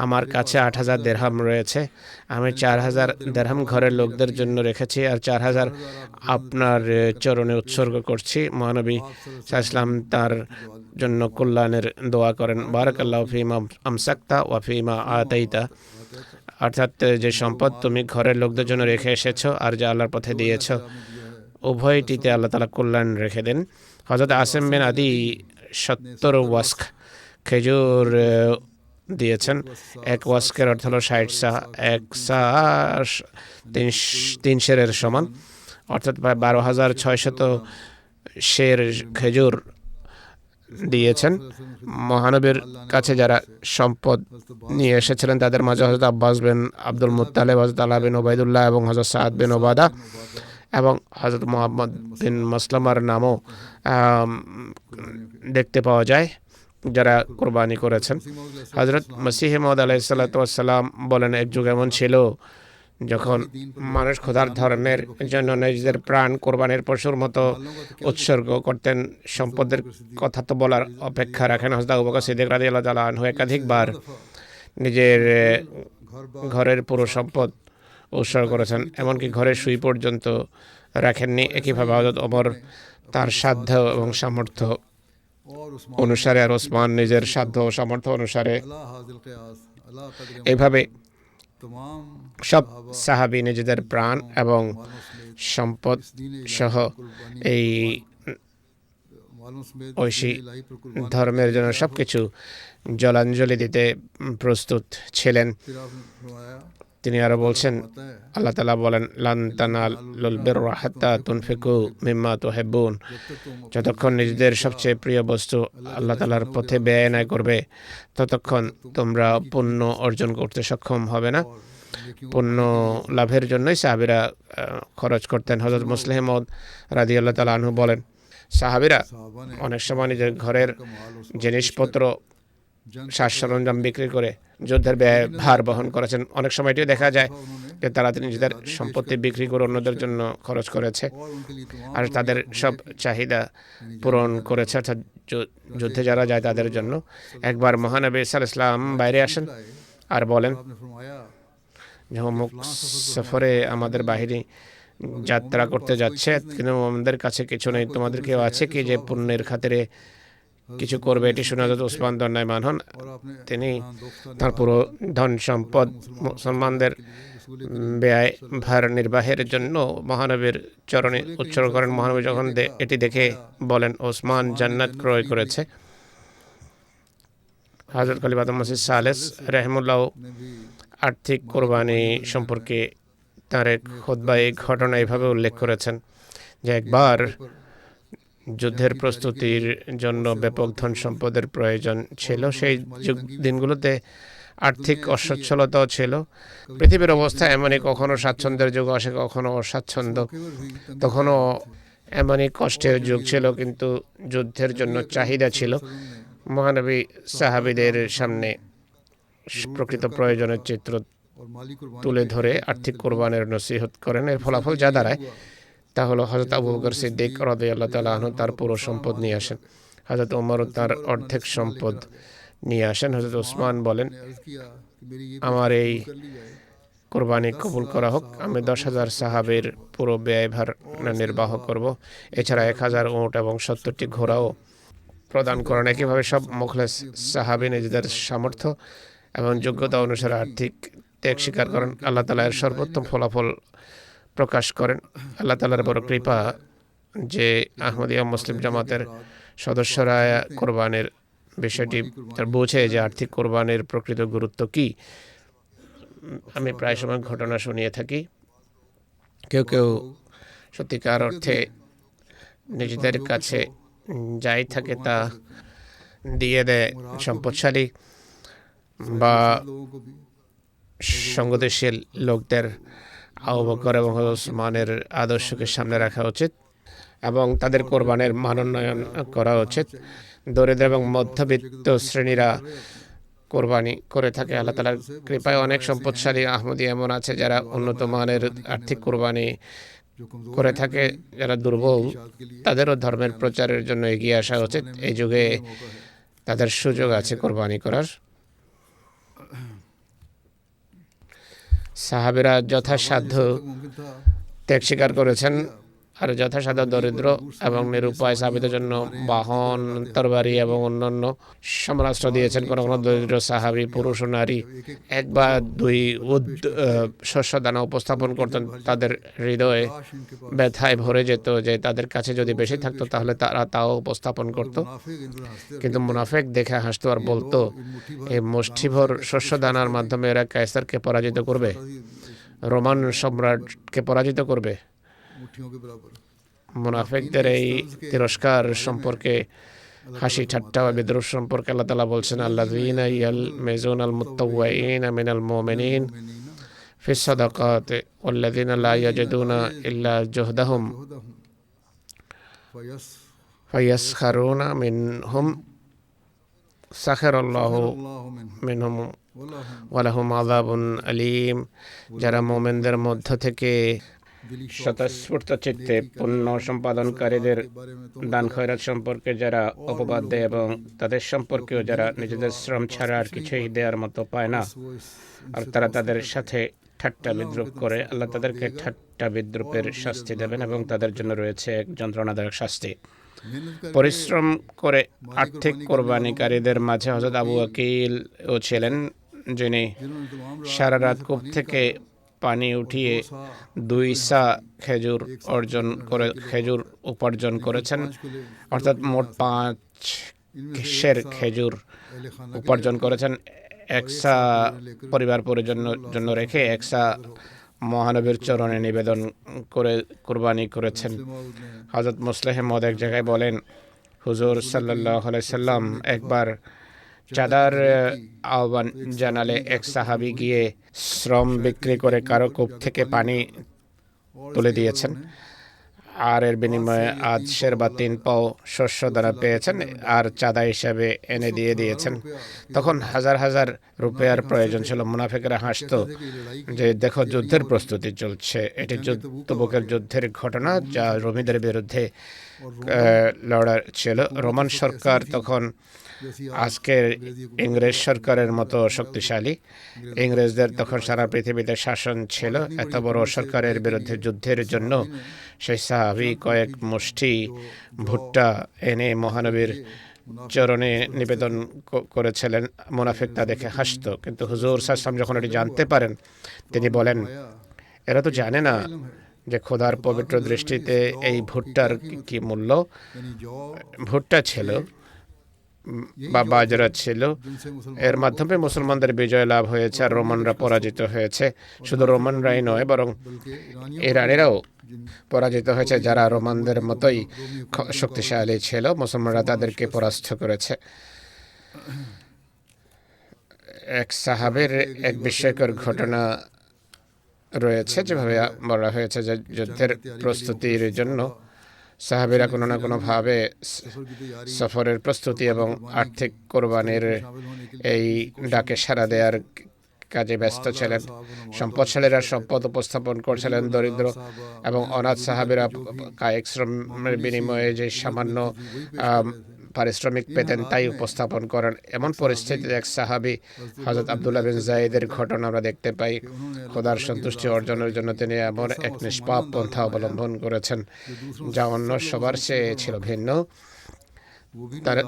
আমার কাছে 8,000 দিরহাম রয়েছে, আমি 4,000 দিরহাম ঘরের লোকদের জন্য রেখেছি আর 4,000 আপনার চরণে উৎসর্গ করছি। মহানবী সাল্লাল্লাহু আলাইহি ওয়াসাল্লাম তার জন্য কল্যাণের দোয়া করেন, বারাকাল্লাহু ফীমা আমসাকতা ওয়া ফীমা আতাইতা, অর্থাৎ যে সম্পদ তুমি ঘরের লোকদের জন্য রেখে এসেছো আর যা আল্লাহর পথে দিয়েছো, উভয়টিতে আল্লাহ তাআলা কল্যাণ রেখে দেন। হযরত আসিম বিন আদি 70 ওয়াস্ক খেজুর দিয়েছেন। এক ওয়াস্কের অর্থ হলো 60 সা, এক সা 3 সেরের সমান, অর্থাৎ প্রায় 12,600 সের খেজুর দিয়েছেন। মহানবীর কাছে যারা সম্পদ নিয়ে এসেছিলেন তাদের মাঝে হযরত আব্বাস বিন আব্দুল মুত্তালিব, হযরত আলা বিন ওবাইদুল্লাহ এবং হযরত সাদ বিন ওবাদা এবং হযরত মুহাম্মদ বিন মাসলামার নামও দেখতে পাওয়া যায় যারা কোরবানি করেছেন। হযরত মসিহ মাউদ আলাইহিস সালাতু ওয়াস সালাম বলেন, এক যুগ এমন ছিল যখন মানুষ খোদার ধর্মের জন্য নিজেদের প্রাণ কোরবানির পশুর মতো উৎসর্গ করতেন। সম্পদের কথা তো বলার অপেক্ষা রাখেন। হযরত আবু বকর সিদ্দিক রাদিয়াল্লাহু তাআলা আনহু একাধিকবার নিজের ঘরের পুরো সম্পদ উৎসর্গ করেছেন, এমনকি ঘরের সুই পর্যন্ত রাখেননি। একইভাবে হযরত ওমর তার সাধ্য এবং সামর্থ্য অনুসারে আর ওসমান নিজের সাধ্য ও সামর্থ্য অনুসারে अल्लाह तकरीम এইভাবে तमाम সব সাহাবী নিজেদের প্রাণ এবং मालों समेत সম্পদ दीन সহ इलाही पर कुर्बानी এই मालों समेत ঐশী दीन इलाही पर कुर्बान ধর্মের জন্য সব কিছু জলাঞ্জলি দিতে প্রস্তুত ছিলেন। फिर आपने फरमाया তিনি আরো বলছেন, आता है আল্লাহ তাআলা বলেন, লান তানালুল বিররা হাত্তা তুনফিকু মিম্মা তুহিব্বুন, जब तक तुम যতক্ষণ নিজেদের সবচেয়ে প্রিয় বস্তু আল্লাহ তাআলার পথে ব্যয় না করবে ততক্ষণ তোমরা পুণ্য অর্জন করতে সক্ষম হবে না। नेकियों পুণ্য লাভের জন্যই সাহাবীরা খরচ করতেন। হযরত মুসলিম মাউদ রাদিয়াল্লাহু তাআলা আনহু বলেন, সাহাবীরা साहबा ने অনেক সময় নিজের ঘরের का माल और জিনিসপত্র जंग সাজ সরঞ্জাম বিক্রি করে যুদ্ধের ব্যয় ভার বহন করেছেন। অনেক সময় এটিও দেখা যায় उन्होंने যে তারা নিজেদের সম্পত্তি বিক্রি করে অন্যদের জন্য খরচ করেছে और उनके लिए तमाम আর তাদের সব চাহিদা পূরণ করেছে, অর্থাৎ যুদ্ধে যারা যায় তাদের জন্য। একবার মহানবী সাল্লাল্লাহু আলাইহি ওয়াসাল্লাম বাইরে আসেন আর বলেন, आपने फरमाया যে অমুক সফরে আমাদের বাহিনী যাত্রা করতে যাচ্ছে, কিন্তু আমাদের কাছে কিছু নেই, তোমাদের কেউ আছে কি যে পুণ্যের খাতিরে কিছু করবে? এটি শুনে হযরত উসমান দণ্ডায়মান হন। और आपने তিনি दोस्तों তার পুরো ধন সম্পদ মুসলমানদের ব্যয় ভার নির্বাহের জন্য মহানবীর চরণে উৎসর্গ করেন। মহানবী যখন এটি দেখে বলেন, ওসমান জান্নাত ক্রয় করেছে। হযরত খলিফাতুল মসিহ সালেস রাহিমাহুল্লাহ ने भी আর্থিক কোরবানি সম্পর্কে তার এক খুতবায় এই ঘটনা এইভাবে উল্লেখ করেছেন যে একবার যুদ্ধের প্রস্তুতির জন্য ব্যাপক ধন সম্পদের প্রয়োজন ছিল। সেই দিনগুলোতে আর্থিক অসচ্ছলতাও ছিল। পৃথিবীর অবস্থা এমনই, কখনো স্বাচ্ছন্দ্যের যুগ আসে, কখনো অস্বাচ্ছন্দ্য, केवल भी तंग তখনও এমনই কষ্টের যুগ ছিল, কিন্তু যুদ্ধের জন্য চাহিদা ছিল। মহানবী সাহাবীদের সামনে প্রকৃত প্রয়োজনের চিত্র और माली कुर्बानी তুলে ধরে আর্থিক কোরবানের নসিহত করেন। এর ফলাফল যা দাঁড়ায় তা হলো হযরত আবু বকর সিদ্দিক রাদিয়াল্লাহু তাআলা আনহু তার পুরো সম্পদ নিয়ে আসেন, হযরত ওমর তার অর্ধেক সম্পদ নিয়ে আসেন। হযরত ওসমান বলেন, ने अर्ज किया कि मेरी ये আমার এই कर ली जाए কোরবানি কবুল করা হোক, আমি 10,000 সাহাবীর পুরো ব্যয়ভার নির্বাহ করব। এছাড়া 1,000 উট এবং 70টি ঘোড়াও প্রদান করেন। একইভাবে সব মুখলেস সাহাবী নিজেদের সামর্থ্য এবং যোগ্যতা অনুসারে আর্থিক ত্যাগ স্বীকার করেন। আল্লাহ তাআলা এর সর্বোত্তম ফলাফল প্রকাশ করেন। আল্লাহ তাআলার বড় কৃপা যে আহমদিয়া মুসলিম জামাতের সদস্যরা কোরবানির বিষয়টি তার বোঝে যে আর্থিক কোরবানির প্রকৃত গুরুত্ব কি। আমি প্রায় সময় ঘটনা শুনিয়ে থাকি, কেউ কেউ সত্যিকার অর্থে নিজেদের কাছে যাই থাকে তা দিয়ে দেয় সম্পদশালী বা लोगों को भी সংগতিশীল লোকদের। আবু বকর এবং ওসমানের আদর্শকে সামনে রাখা উচিত এবং তাদের কোরবানের মানোন্নয়ন করা উচিত। দরিদ্র এবং মধ্যবিত্ত শ্রেণীরা কোরবানি করে থাকে। আল্লাহ তাআলার কৃপায় অনেক সম্পদশালী আহমদী এমন আছে যারা উন্নত মানের আর্থিক কোরবানি जो कमजोर করে থাকে। যারা দুর্বল शाद के लिए তাদেরও ধর্মের প্রচারের জন্য এগিয়ে আসা উচিত। এই যুগে তাদের সুযোগ আছে কোরবানি করার। সাহাবীরা যথাসাধ্য मुमकिन था ত্যাগ স্বীকার করেছেন আর যথাসাধ্য দরিদ্র এবং নিরুপায় সাহাবীদের জন্য বাহন, তরবারি এবং অন্যান্য সমরাস্ত্র দিয়েছেন। কোনো কোনো দরিদ্র সাহাবী পুরুষ ও নারী 1 বা 2 শস্য দানা উপস্থাপন করতেন। তাদের হৃদয়ে काश इनके पास ব্যথায় ভরে যেত যে তাদের কাছে যদি বেশি থাকতো তাহলে তারা তাও উপস্থাপন করত। मुनाफिक इन पर हंसते কিন্তু মুনাফেক দেখে হাসতো আর বলতো, এই মুষ্টিভর শস্য দানার মাধ্যমে এরা কায়সারকে পরাজিত করবে, রোমান সম্রাটকে পরাজিত করবে। मुट्ठियों के बराबर মুনাফিকদের এই তিরস্কার সম্পর্কে, হাসি ঠাট্টা বা বিদ্রুপ সম্পর্কে আল্লাহ তাআলা বলছেন, আল্লাযীনা ইয়ালমিজুনাল মুত্তাওয়িনা মিনাল মুমিনিন ফিস সাদাকাতি ওয়াল্লাযীনা লা ইয়াজিদুনা ইল্লা জুহদাহুম फयस ফায়াসখারুনা মিনহুম সাখারাল্লাহু अल्लाह मिन মিনহুম वल्लाह ওয়া লাহুম আযাবুন আলীম। যারা মুমিনদের মধ্য থেকে दिली স্বতঃস্ফূর্ত চিত্তে পুণ্য সম্পাদনকারীদের बारे में तो দান খয়রাত সম্পর্কে যারা অপবাদ দেয় এবং তাদের সম্পর্কেও যারা নিজেদের শ্রম ছাড়া আর কিছুই দেওয়ার মতো পায় না वो इस আর তারা তাদের সাথে ঠাট্টা বিদ্রুপ করে, আল্লাহ তাদেরকে ঠাট্টা বিদ্রুপের শাস্তি দেবেন এবং তাদের জন্য রয়েছে এক যন্ত্রণাদায়ক শাস্তি। मेहनत कर পরিশ্রম করে আর্থিক কোরবানিকারীদের মাঝে হযরত আবু ওয়াকিল ও ছিলেন। যিনি जिन्होंने तमाम रात সারা রাত कुएं से কূপ पानी থেকে निकाला পানি উঠিয়ে और 2 सा 2 সা খেজুর एक सा অর্জন तकरीबन করে 2.5 किलो খেজুর होता है উপার্জন यानी कुल করেছেন 5 किलो অর্থাৎ की মোট बना सकते हैं 5 इनमें से সের एक सा খেজুর अहले खाना के लिए উপার্জন रखा করেছেন और এক एक সা सा परिवार ने लेकर পরিবার পরিজনের रसूलुल्लाह জন্য सल्लल्लाहु রেখে अलैहि এক वसल्लम সা हाजिर हो गए মহানবীর চরণে कुर्बानी নিবেদন করে কুরবানি করেছেন मुस्लिम और ने হযরত মুসলিম মওদ এক জায়গায় বলেন হুজুর সাল্লাল্লাহু আলাইহি সাল্লাম একবার চাঁদার আহ্বান জানালে এক সাহাবী গিয়ে শ্রম বিক্রি করে কারো কূপ থেকে পানি और তুলে इसके দিয়েছেন उन्होंने আর এর বিনিময়ে আজ শের বা 3 পাও শস্য দানা পেয়েছেন আর চাঁদা হিসাবে এনে দিয়ে দিয়েছেন তখন হাজার হাজার রুপিয়ার প্রয়োজন ছিল মুনাফিকরা হাসতো कहते थे कि लड़ाई की যে দেখো যুদ্ধের প্রস্তুতি চলছে এটি তবুকের যুদ্ধের ঘটনা যা রোমীদের বিরুদ্ধে লড়া ছিল রোমান সরকার তখন जैसी আজকের ইংরেজ সরকারের মতো শক্তিশালী ইংরেজদের তখন সারা পৃথিবীতে শাসন ছিল এত বড় সরকারের বিরুদ্ধে যুদ্ধের জন্য সেই সাহাবী কয়েক মুষ্টি ভুট্টা এনে মহানবীর চরণে নিবেদন করেছিলেন মুনাফিক তা দেখে হাসতো কিন্তু হুজুর সাল্লাল্লাহু আলাইহি ওয়াসাল্লাম যখন এটি জানতে পারেন তিনি বলেন এরা তো জানে না যে খোদার পবিত্র দৃষ্টিতে এই ভুট্টার কি মূল্য यानी जौ ভুট্টা ছিল বা বাজরা ছিল जिनसे मुसलमान এর মাধ্যমে মুসলমানদের বিজয় লাভ হয়েছে আর রোমানরা পরাজিত হয়েছে শুধু রোমানরাই নয় বরং बल्कि ईरानियों ইরানিরাও পরাজিত হয়েছে যারা রোমানদের মতোই শক্তিশালী ছিল মুসলমানরা তাদেরকে পরাস্ত করেছে এক সাহাবের এক বিস্ময়কর ঘটনা রয়েছে যেভাবে বলা হয়েছে যে যুদ্ধের প্রস্তুতির জন্য সাহাবীরা কোনো না কোনোভাবে सफर की तैयारी সফরের প্রস্তুতি এবং আর্থিক কোরবানির এই ডাকে সাড়া দেওয়ার কাজে ব্যস্ত ছিলেন সম্পদশালীরা সম্পদ উপস্থাপন করছিলেন দরিদ্র এবং অনাথ সাহাবীরা কায়িক শ্রমের বিনিময়ে যে সামান্য পারিশ্রমিক পেতেন তাই উপস্থাপন করেন এমন পরিস্থিতিতে এক সাহাবী হযরত আব্দুল্লাহ বিন যায়েদের ঘটনা আমরা দেখতে পাই খোদার সন্তুষ্টি অর্জনের জন্য তিনি এমন এক নিষ্পাপ পন্থা অবলম্বন করেছেন যা অন্য সবার চেয়ে ছিল ভিন্ন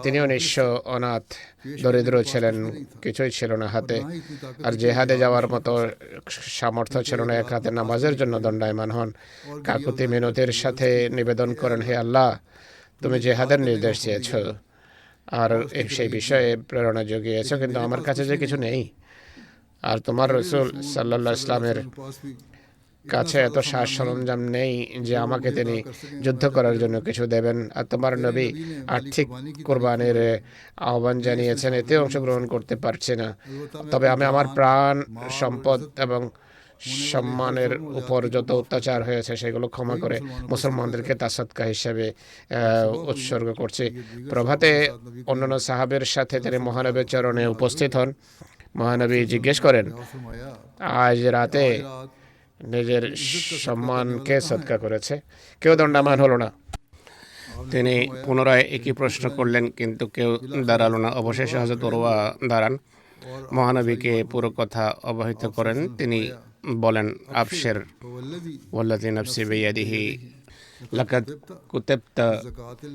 তিনিও নিঃস্ব অনাথ দরিদ্র ছিলেন কিছুই ছিল না হাতে আর জেহাদে যাওয়ার মতো সামর্থ্য ছিল না এক হাতে নামাজের জন্য দণ্ডায়মান হন কাকুতি মিনতির সাথে নিবেদন করেন হে আল্লাহ তুমি জেহাদের নির্দেশ দিয়েছ আর সেই বিষয়ে প্রেরণা জুগিয়েছ কিন্তু আমার কাছে যে কিছু নেই আর তোমার রাসূল সাল্লাল্লাহু আলাইহি ইসলামের কাছে এত সাজ সরঞ্জাম নেই যে আমাকে তিনি যুদ্ধ করার জন্য কিছু দেবেন আর তোমার নবী আর্থিক কোরবানির আহ্বান জানিয়েছেন এতে অংশগ্রহণ করতে পারছি না তবে আমি আমার প্রাণ সম্পদ এবং সম্মানের উপর যত অত্যাচার হয়েছে সেগুলো ক্ষমা করে মুসলমানদেরকে তা সদকা হিসেবে উৎসর্গ করছি প্রভাতে অন্যান্য সাহাবের সাথে তিনি মহানবীর চরণে উপস্থিত হন মহানবী জিজ্ঞেস করেন আজ রাতে নিজের সম্মানকে সদকা করেছে কেউ দণ্ডায়মান হলো না তিনি পুনরায় একই প্রশ্ন করলেন কিন্তু কেউ দাঁড়ালো না অবশেষে হযরত উরওয়া দাঁড়ান মহানবীকে পুরো কথা অবহিত করেন তিনি বলেন আবশির ওয়াল্লাযী নাফসি বিয়াদিহি লাকাদ কুতিবতা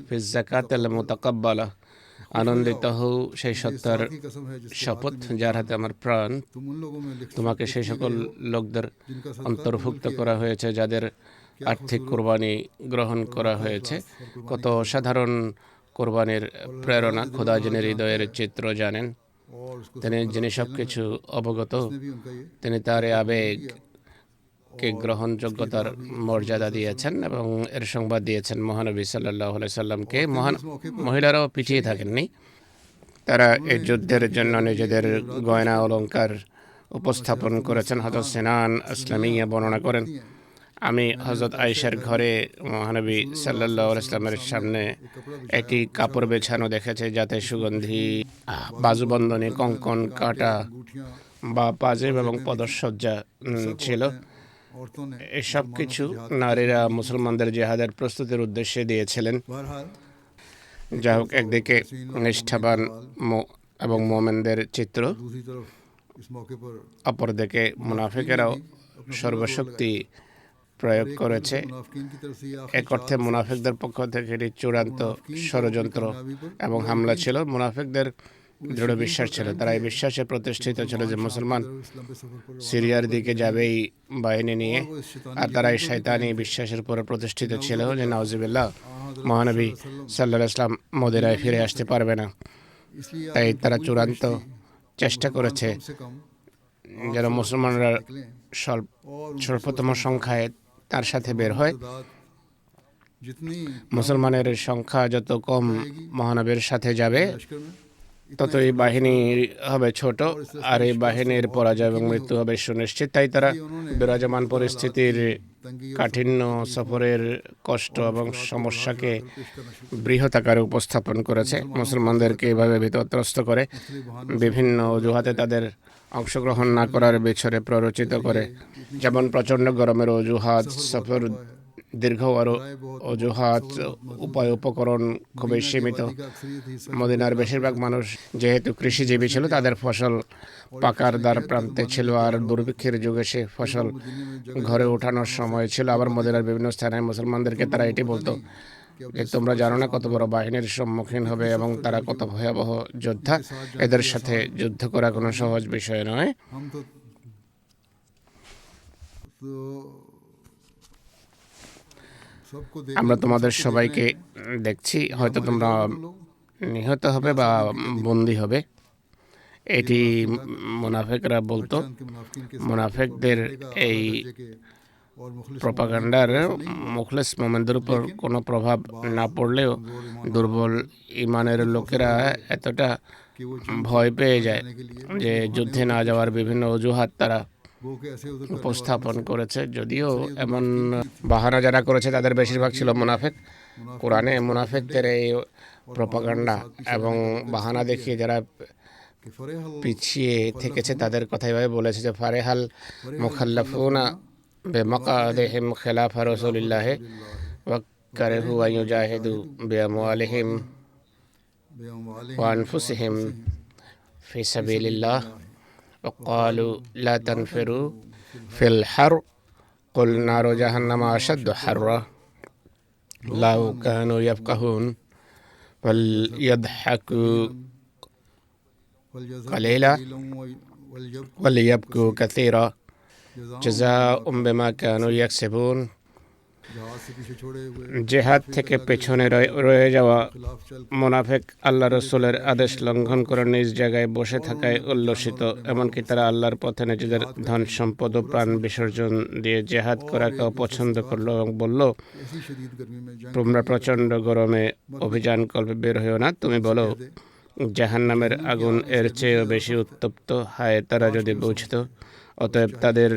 ফি যাকাতিল মুতাকাব্বালা আনন্দিত হও সেই সত্তার শপথ যার হাতে আমার প্রাণ তোমাকে সেই সকল লোকদের অন্তর্ভুক্ত করা হয়েছে যাদের আর্থিক কোরবানি গ্রহণ করা হয়েছে কত সাধারণ কোরবানির প্রেরণা খোদা যিনি হৃদয়ের চিত্র জানেন যিনি সব কিছু অবগত তিনি তার আবেগকে গ্রহণযোগ্যতার মর্যাদা দিয়েছেন এবং এর সংবাদ দিয়েছেন মহানবী সাল্লাল্লাহু আলাইহি সাল্লামকে মহিলারাও পিছিয়ে থাকেননি তারা এই যুদ্ধের জন্য নিজেদের গয়না অলংকার উপস্থাপন করেছেন হযরত সিনান আসলামিয়া বর্ণনা করেন আমি হযরত আয়েশার ঘরে মহানবী সাল্লাল্লাহু আলাইহি সাল্লামের সামনে একটি কাপড় বেছানো দেখেছি যাতে সুগন্ধি বাজুবন্ধনী কঙ্কন কাটা বা পাজেব এবং পদসজ্জা ছিল এসব কিছু নারীরা মুসলমানদের জিহাদের প্রস্তুতির উদ্দেশ্যে দিয়েছিলেন যা হোক একদিকে নিষ্ঠাবান এবং মোমেনদের চিত্র অপরদিকে মুনাফিকেরাও সর্বশক্তি প্রয়োগ করেছে এক অর্থে মুনাফিকদের পক্ষ থেকে এটি চূড়ান্ত ষড়যন্ত্র এবং হামলা ছিল মুনাফিকদের দৃঢ় বিশ্বাস ছিল। তারা এই বিশ্বাসে প্রতিষ্ঠিত ছিল যে মুসলমান इस्लाम पे सफर पर সিরিয়ার দিকে যাবে এই বাহিনী নিয়ে। वो इस शैतानी আর তারা এই শয়তানি বিশ্বাসের উপরে প্রতিষ্ঠিত ছিল যে নাউজুবিল্লাহ মহানবী সাল্লাল্লাহু আলাইহি ওয়াসাল্লাম মদিনায় ফিরে আসতে পারবে না। इसलिए তাই आपने তারা पूरी চূড়ান্ত कोशिश की, চেষ্টা করেছে कम से कम যেন মুসলমানরা निकलें और স্বল্পতম সংখ্যায় তার সাথে বের হয়। तादाद जितनी মুসলমানের সংখ্যা যত কম মহানবীর সাথে যাবে लश्कर में তত এই বাহিনী হবে ছোট, আর এই বাহিনীর পরাজয় এবং মৃত্যু হবে সুনিশ্চিত। তাই তারা বিরাজমান পরিস্থিতির কাঠিন্য, সফরের কষ্ট এবং সমস্যাকে বৃহৎ আকারে উপস্থাপন করেছে। মুসলমানদেরকে এভাবে বিতত্রস্ত করে বিভিন্ন অজুহাতে তাদের অংশগ্রহণ না করার পেছনে প্ররোচিত করে, যেমন প্রচণ্ড গরমের অজুহাত, সফর দীর্ঘ আরও অজুহাত, উপায় উপকরণ খুবই সীমিত। মদিনার বেশিরভাগ মানুষ যেহেতু কৃষিজীবী ছিল, তাদের ফসল পাকার দ্বার প্রান্তে ছিল, আর দুর্ভিক্ষের যুগে সে ফসল ঘরে ওঠানোর সময় ছিল। আবার মদিনার বিভিন্ন স্থানে মুসলমানদেরকে তারা এটি বলতো যে তোমরা জানো না কত বড় বাহিনীর সম্মুখীন হবে এবং তারা কত ভয়াবহ যোদ্ধা, এদের সাথে যুদ্ধ করা কোনো সহজ বিষয় নয়। हम तो सबको देख আমরা তোমাদের সবাইকে দেখছি, হয়তো তোমরা নিহত হবে বা বন্দী হবে। এটি মুনাফিকরা বলতো। के मुनाफिकीन के মুনাফিকদের এই के और मुखलिस প্রপাগান্ডার মুখলেস মোমেনদের উপর কোনো প্রভাব না পড়লেও দুর্বল ইমানের লোকেরা এতটা ভয় পেয়ে যায় যে যুদ্ধে না যাওয়ার বিভিন্ন অজুহাত তারা वो के ऐसे उधर উপস্থাপন করেছে। যদিও এমন বাহানা যারা করেছে তাদের বেশিরভাগ ছিল মুনাফিক। কোরআনে মুনাফিকদের এই প্রপাগান্ডা এবং বাহানা দেখিয়ে যারা कि फरेहल পিছিয়ে থেকেছে তাদের কথা এভাবে বলেছে যে ফারেহাল মুখাল্লাফুনা বেমাকাদিহিম খিলাফা রাসূলিল্লাহ ওয়া কারিহু আন ইউজাহিদু বিআমওয়ালিহিম ওয়া আনফুসিহিম ফি সাবিলিল্লাহ ওয়া ক্বালু লা তানফিরু ফিল হার কুল নারু জাহান্নামা আশাদ্দু হাররা লাউ কানু ইয়াফকাহুন ওয়াল ইয়াদহাকু قليلا وليبكوا كثيرا جزاء بما كانوا يكسبون। जहाज से पीछे छोड़े हुए জেহাদ থেকে পেছনে রয়ে যাওয়া खिलाफ चल মুনাফিক আল্লাহ রসুলের আদেশ লঙ্ঘন করে নিজ জায়গায় বসে থাকায় উল্লসিত। এমনকি তারা আল্লাহর পথে নিজেদের ধন সম্পদ ও প্রাণ বিসর্জন দিয়ে জেহাদ করাকে অপছন্দ করলো এবং বলল ऐसी शदीद गर्मी में जंग তোমরা প্রচণ্ড গরমে অভিযান কল্পে বের হয়েও না। তুমি বলো জাহান্নামের আগুন এর চেয়েও বেশি উত্তপ্ত, হায় তারা যদি বুঝত। অতএব তাদের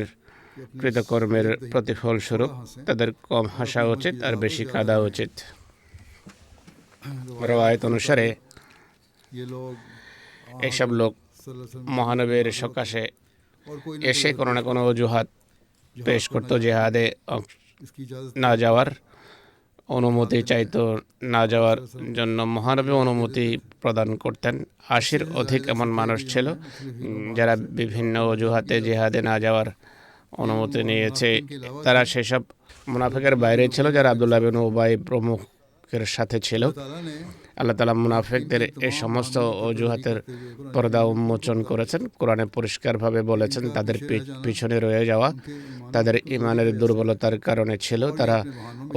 কৃতকর্মের প্রতিফল স্বরূপ তাদের কম হাসা উচিত আর বেশি কাঁদা উচিত। রওয়ায়াত অনুসারে ये लोग এইসব লোক মহানবীর সকাশে और कोई এসে কোনো না কোনো অজুহাত পেশ করতো জেহাদে इसकी इजाजत না যাওয়ার, অনুমতি চাইতো না যাওয়ার জন্য। মহানবী অনুমতি প্রদান করতেন। ৮০-র অধিক এমন মানুষ ছিল যারা বিভিন্ন অজুহাতে জিহাদে না যাওয়ার অনুমতি নিয়েছে। তারা সেসব মুনাফিকের বাইরে ছিল যারা আব্দুল্লাহ বিন উবাই প্রমুখের সাথে ছিল। ताला ने আল্লাহ তাআলা মুনাফিকদের এই সমস্ত অজুহাতের পর্দা উন্মোচন করেছেন। কোরআনে পরিষ্কারভাবে বলেছেন তাদের পিছনে রয়ে যাওয়া তাদের ইমানের দুর্বলতার কারণে ছিল। তারা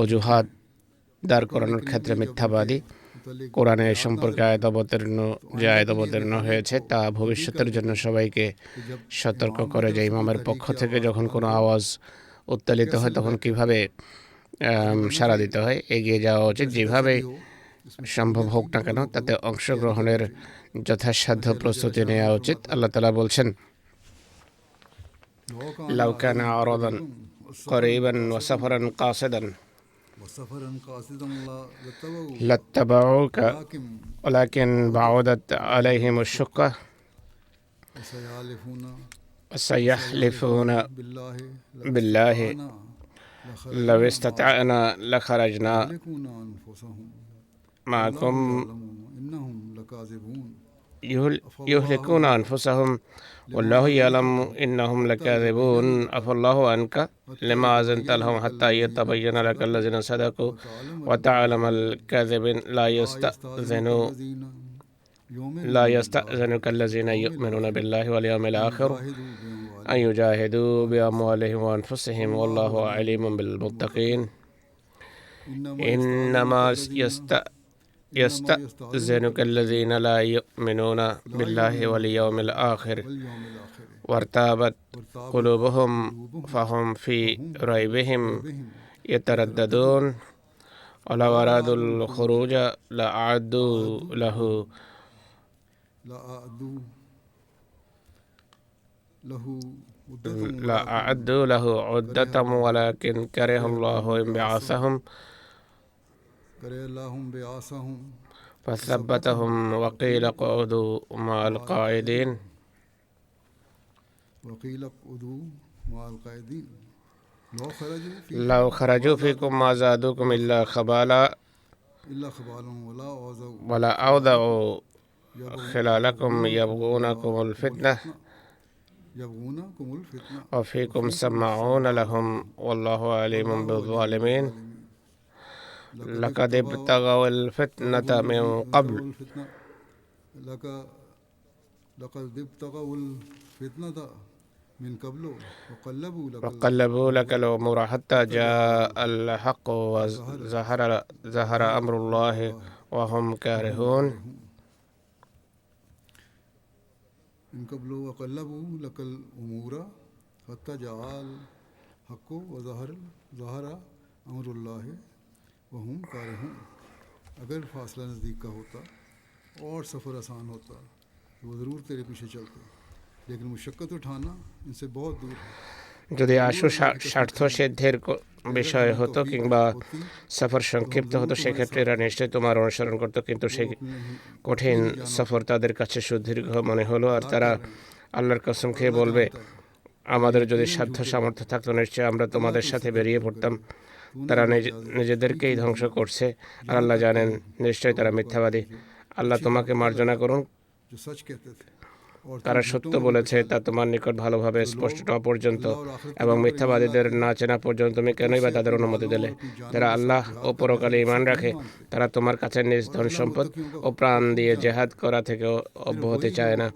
অজুহাত দাঁড় করানোর ক্ষেত্রে মিথ্যাবাদী। কোরআনে এ সম্পর্কে আয়াত অবতীর্ণ হয়েছে, তা ভবিষ্যতের জন্য সবাইকে সতর্ক করে যে ইমামের পক্ষ থেকে যখন কোনো আওয়াজ উত্তোলিত হয় তখন কিভাবে সাড়া দিতে হয়, এগিয়ে যাওয়া উচিত। যেভাবে সম্ভব হোক না কেন তাতে অংশগ্রহণের যথাসাধ্য প্রস্তুতি নেওয়া উচিত। আল্লাহ তাআলা বলছেন লাউ কানা আরাদান করিবান ওয়া সাফারান কাসিদান وسفرا قاصدا لتبوا لاتبعوك لكن ولكن بعدت عليهم الشقة وسيحلفون وسيحلفون بالله بالله لو استطعنا لخرجنا يكون أنفسهم معكم إنهم لكاذبون يهلكون أنفسهم والله يعلم إنهم لكاذبون عفى الله عنك لما أذنت لهم حتى يتبين لك الذين صدقوا وتعلم الكاذبين لا يستأذنون योम لا يستأذنك الذين يؤمنون بالله واليوم الآخر أن يجاهدوا بأموالهم وأنفسهم والله عليم بالمتقين إنما يستأذنك الذين لا يؤمنون بالله واليوم الآخر واليوم الآخر وارتابت قلوبهم فهم في ريبهم يترددون ولو أرادوا الخروج لأعدوا له لأعدوا له لأعدوا له عدة ولكن كره الله انبعاثهم करे अल्लाहुम बेआसहुम فثبتهم وقيل اقعدوا مع القاعدين वकील उदू माल कायदीन لو خرجوا فيكم ما زادوكم إلا خبالا इल्ला खबालुम ولا أوضعوا خلالكم يبغونكم الفتنة यबगूनकुम उल फितना وفيكم سماعون لهم والله عليم بالظالمين لقد ابتغوا الفتنة من قبل لقد ابتغوا الفتنة من قبل وقلبوا لك الأمور حتى جاء الحق وظهر أمر الله وهم كارهون من قبل وقلبوا لك الأمور حتى جاء الحق وظهر أمر الله वहुम कारिहून अगर फासला नज़दीक का होता और सफ़र आसान होता तो वो ज़रूर तेरे पीछे चलते लेकिन मुशक्क़त उठाना इनसे बहुत दूर है যদি আশু স্বার্থ সিদ্ধির বিষয় হতো কিংবা সফর সংক্ষিপ্ত হতো সেক্ষেত্রে এরা নিশ্চয়ই তোমার অনুসরণ করতো কিন্তু সেই কঠিন সফর তাদের কাছে সুদীর্ঘ মনে হলো আর তারা আল্লাহর কসম খেয়ে বলবে আমাদের যদি সাধ্য সামর্থ্য থাকতো নিশ্চয়ই আমরা তোমাদের সাথে বেরিয়ে পড়তাম তারা নিজেদেরকেই ধ্বংস করছে আর আল্লাহ জানেন নিশ্চয়ই তারা মিথ্যাবাদী আল্লাহ তোমাকে মার্জনা করুন जो सच कहते थे और তারা সত্য বলেছে তা তোমার নিকট ভালোভাবে স্পষ্ট না পর্যন্ত এবং মিথ্যাবাদীদের না চেনা পর্যন্ত তুমি কেনই বা তাদের অনুমতি দিলে যারা আল্লাহ ও পরকালে ঈমান রাখে তারা তোমার কাছে নিজ ধন সম্পদ ও প্রাণ দিয়ে জেহাদ করা থেকে অব্যাহতি চায় না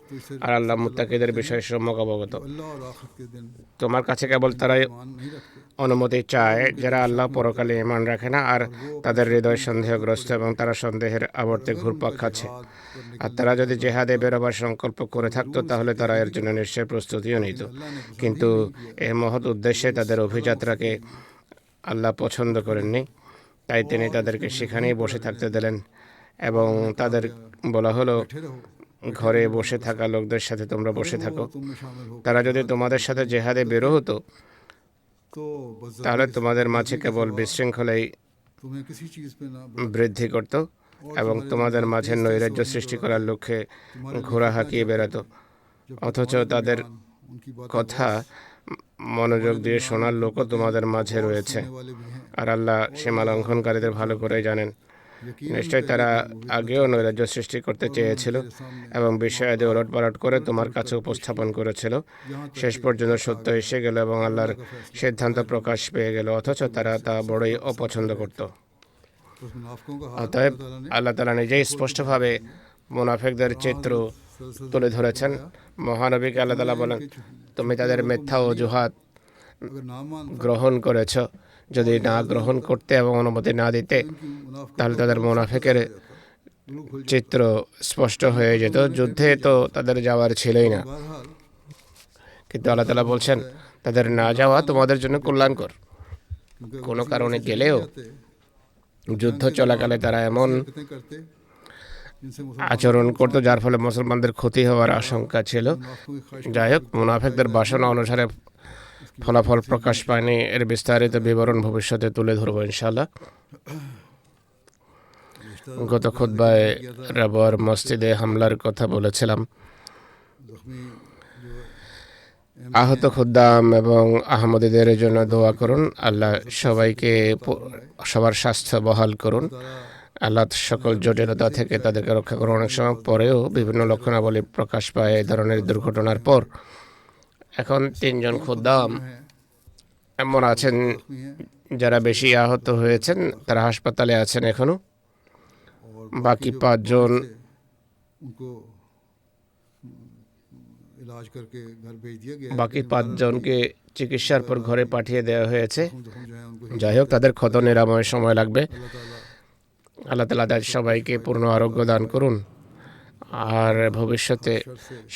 আর আল্লাহ মুত্তাকিদের বিষয়ে সম্যক অবগত अल्लाह और आखिरत के दिन তোমার কাছে কেবল তারাই मान नहीं रखते অনুমতি চায় যারা আল্লাহ পরকালে ঈমান রাখে না আর তাদের হৃদয় সন্দেহগ্রস্ত এবং তারা সন্দেহের আবর্তে ঘুরপাক খাচ্ছে আর তারা যদি জেহাদে বেরোবার সংকল্প করে থাকতো তাহলে তারা এর জন্য নিশ্চয় প্রস্তুতিও নিত কিন্তু এই মহৎ উদ্দেশ্যে তাদের অভিযাত্রাকে আল্লাহ পছন্দ করেননি তাই তিনি তাদেরকে সেখানেই বসে থাকতে দিলেন এবং তাদের বলা হলো ঘরে বসে থাকা লোকদের সাথে তোমরা বসে থাকো तुम में शामिल हो তারা যদি তোমাদের সাথে জেহাদে বেরো হতো तो बस তাহলে তোমাদের মাঝে কেবল বিশৃঙ্খলাই तुम्हें किसी चीज़ पे ना বৃদ্ধি করত এবং তোমাদের মাঝে নৈরাজ্য সৃষ্টি করার লক্ষ্যে ঘোড়া হাঁকিয়ে বেড়াতো অথচ তাদের उनकी बात কথা মনোযোগ দিয়ে শোনার লোকও তোমাদের মাঝে রয়েছে वाले भी हैं আর আল্লাহ সীমা লঙ্ঘনকারীদের ভালো করেই জানেন নিশ্চয়ই তারা আগেও নৈরাজ্য সৃষ্টি করতে চেয়েছিল এবং বিষয়াদি ওলটপালট করে তোমার কাছে উপস্থাপন করেছিল শেষ পর্যন্ত সত্য এসে গেল এবং আল্লাহর সিদ্ধান্ত প্রকাশ পেয়ে গেল অথচ তারা তা বড়ই অপছন্দ করত उस मुनाफिकों का हाल অতএব আল্লাহ তাআলা নিজেই স্পষ্টভাবে মুনাফিকদের চিত্র তুলে ধরেছেন মহানবীকে আল্লাহ তাআলা বলেন তুমি তাদের মিথ্যা অজুহাত अगर ना मान গ্রহণ করেছ যদি না গ্রহণ করতে এবং অনুমতি না দিতে তাহলে তাদের মুনাফিকের চিত্র স্পষ্ট হয়ে যেত যুদ্ধে তো তাদের যাওয়ার ছিলই না बहरहाल কিন্তু আল্লাহ তাআলা বলছেন তাদের না যাওয়া তোমাদের জন্য কল্যাণকর क्योंकि কোনো কারণে গেলেও যুদ্ধ চলাকালে তারা এমন कितने करते जिनसे আচরণ করতো যার ফলে মুসলমানদের ক্ষতি হওয়ার আশঙ্কা ছিল मुनाफिकों की ख्वाहिश যাই হোক মুনাফিকদের বাসনা অনুসারে ফলাফল প্রকাশ পায়নি এর বিস্তারিত বিবরণ ভবিষ্যতে তুলে ধরবো ইনশাআল্লাহ গত খুতবায় রাবর মসজিদে হামলার কথা বলেছিলাম जख्मी जो আহত খুদ্দাম এবং আহমদীদের জন্য দোয়া করুন আল্লাহ সবাইকে সবার স্বাস্থ্য বহাল করুন আল্লাহ সকল জটিলতা থেকে তাদেরকে রক্ষা করুন অনেক সময় পরেও বিভিন্ন লক্ষণাবলী প্রকাশ পায় এই ধরনের দুর্ঘটনার পর এখন 3 জন খুদ্দাম এমন আছেন जख्मी हैं যারা বেশি আহত হয়েছেন তারা হাসপাতালে আছেন এখনো বাকি 5 জন उनको इलाज करके घर भेज दिया गया है। বাকি लेकिन 5 জনকে চিকিৎসার পর ঘরে পাঠিয়ে দেওয়া হয়েছে। जख्म जो है उनको যাই হোক, তাদের ক্ষত নিরাময়ের সময় লাগবে। अल्लाह ताला আল্লাহ তাআলা তাদের সবাইকে পূর্ণ আরোগ্য দান করুন, আর ভবিষ্যতে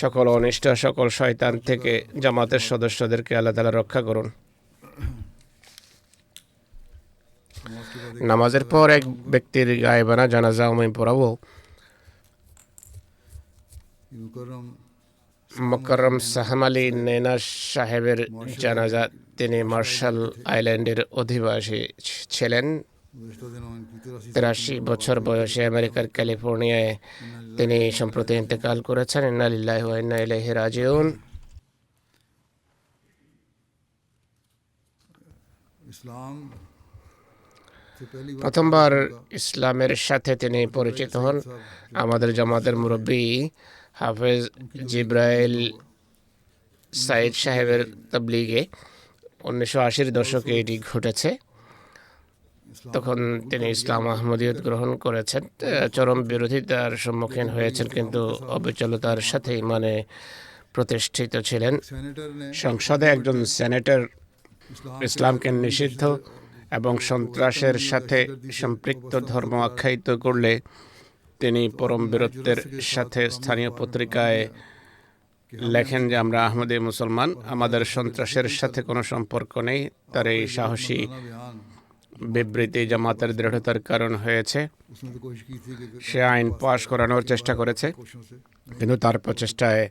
সকল অনিষ্ট, সকল শয়তান থেকে জামাতের সদস্যদেরকে আল্লাহ তাআলা রক্ষা করুন। नमाज के बाद নামাজের পর এক ব্যক্তির গায়েবানা জানাজা আমি পড়াবো। मुकर्रम মোকাররম সাহাম আলী নেনা সাহেবের জানাজা। তিনি মার্শাল আইল্যান্ডের অধিবাসী ছিলেন। गुज़श्ता दिनों इनकी 83 বছর বয়সে আমেরিকার ক্যালিফোর্নিয়ায় তিনি সম্প্রতি ইন্তেকাল করেছেন। ইন্না লিল্লাহি ওয়া ইন্না ইলাইহি রাজিউন। इस्लाम से पहली बार প্রথমবার ইসলামের সাথে তিনি পরিচিত হন আমাদের জামাতের মুরব্বী হাফেজ জিব্রাইল সাইদ সাহেবের তাবলীগে। 1980-র দশকে এটি ঘটেছে। তখন তিনি ইসলাম আহমদিয়ত গ্রহণ করেছেন। চরম বিরোধিতার সম্মুখীন হয়েছেন, কিন্তু অবিচলতার সাথে ইমানে প্রতিষ্ঠিত ছিলেন। सेनेटर ने সংসদে একজন সেনেটর इस्लाम ইসলামকে নিষিদ্ধ এবং সন্ত্রাসের সাথে সম্পৃক্ত ধর্ম আখ্যায়িত করলে তিনি পরম বীরত্বের সাথে স্থানীয় পত্রিকায় লেখেন যে আমরা আহমদী মুসলমান, আমাদের সন্ত্রাসের সাথে কোনো সম্পর্ক নেই। তার এই সাহসী बयान বিবৃতি জামাতের দৃঢ়তার কারণ হয়েছে। उसने तो कोशिश की थी कि সে আইন পাশ করানোর চেষ্টা করেছে, कोशिशों से কিন্তু তার প্রচেষ্টায়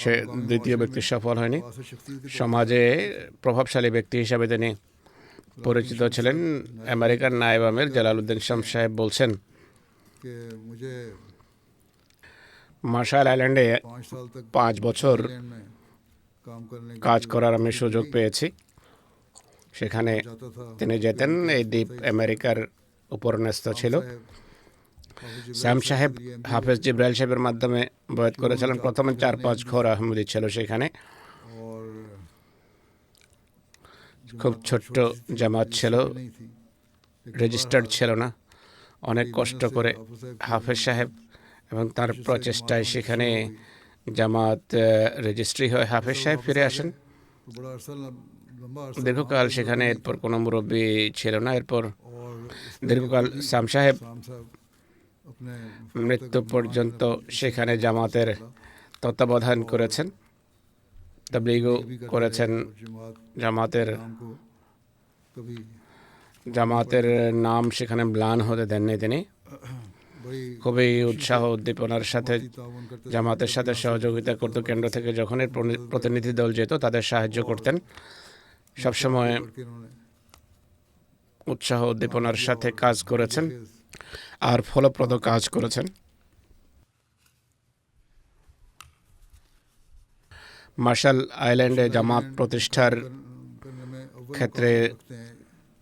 সে দ্বিতীয় ব্যক্তি সফল হয়নি। आसर शख्सियत के সমাজে প্রভাবশালী ব্যক্তি হিসাবে তিনি পরিচিত ছিলেন। আমেরিকার নায়েব আমির জালালউদ্দিন শামস সাহেব বলছেন, कि मुझे মার্শাল আইল্যান্ডে 5 साल तक 5 বছর इंग्लैंड में काम करने का কাজ করার আমি সুযোগ পেয়েছি। সেখানে जाता था। তিনি যেতেন। এই দ্বীপ আমেরিকার উপর ন্যস্ত ছিল। শ্যাম সাহেব হাফেজ জিব্রাইল সাহেবের মাধ্যমে বয়াত করেছিলেন। প্রথমে 4-5 ঘর আহমদি ছিল সেখানে। और খুব ছোট্ট জামাত ছিল, नहीं थी। রেজিস্টার্ড ছিল না। অনেক কষ্ট করে হাফেজ সাহেব এবং তার প্রচেষ্টায় সেখানে জামাত রেজিস্ট্রি হয়। হাফেজ সাহেব ফিরে আসেন। तो बड़ा अरसा लंबा अरसा দীর্ঘকাল সেখানে এরপর কোনো মুরব্বী ছিল না। এরপর और দীর্ঘকাল শাম সাহেব शाम साहब अपने মৃত্যু পর্যন্ত সেখানে জামাতের তত্ত্বাবধান করেছেন, তাবলীগও করেছেন। जमात জামাতের नाम को कभी জামাতের নাম সেখানে ম্লান হতে দেননি তিনি। बड़ी খুবই উৎসাহ উদ্দীপনার সাথে ताउन करते জামাতের সাথে সহযোগিতা করত। কেন্দ্র থেকে যখন এর প্রতিনিধি দল যেত তাদের সাহায্য করতেন। সবসময় कि उन्होंने উৎসাহ উদ্দীপনার সাথে কাজ করেছেন আর ফলপ্রদ কাজ করেছেন। মার্শাল আইল্যান্ডে জামাত প্রতিষ্ঠার करने में अव्वल ক্ষেত্রে रखते हैं।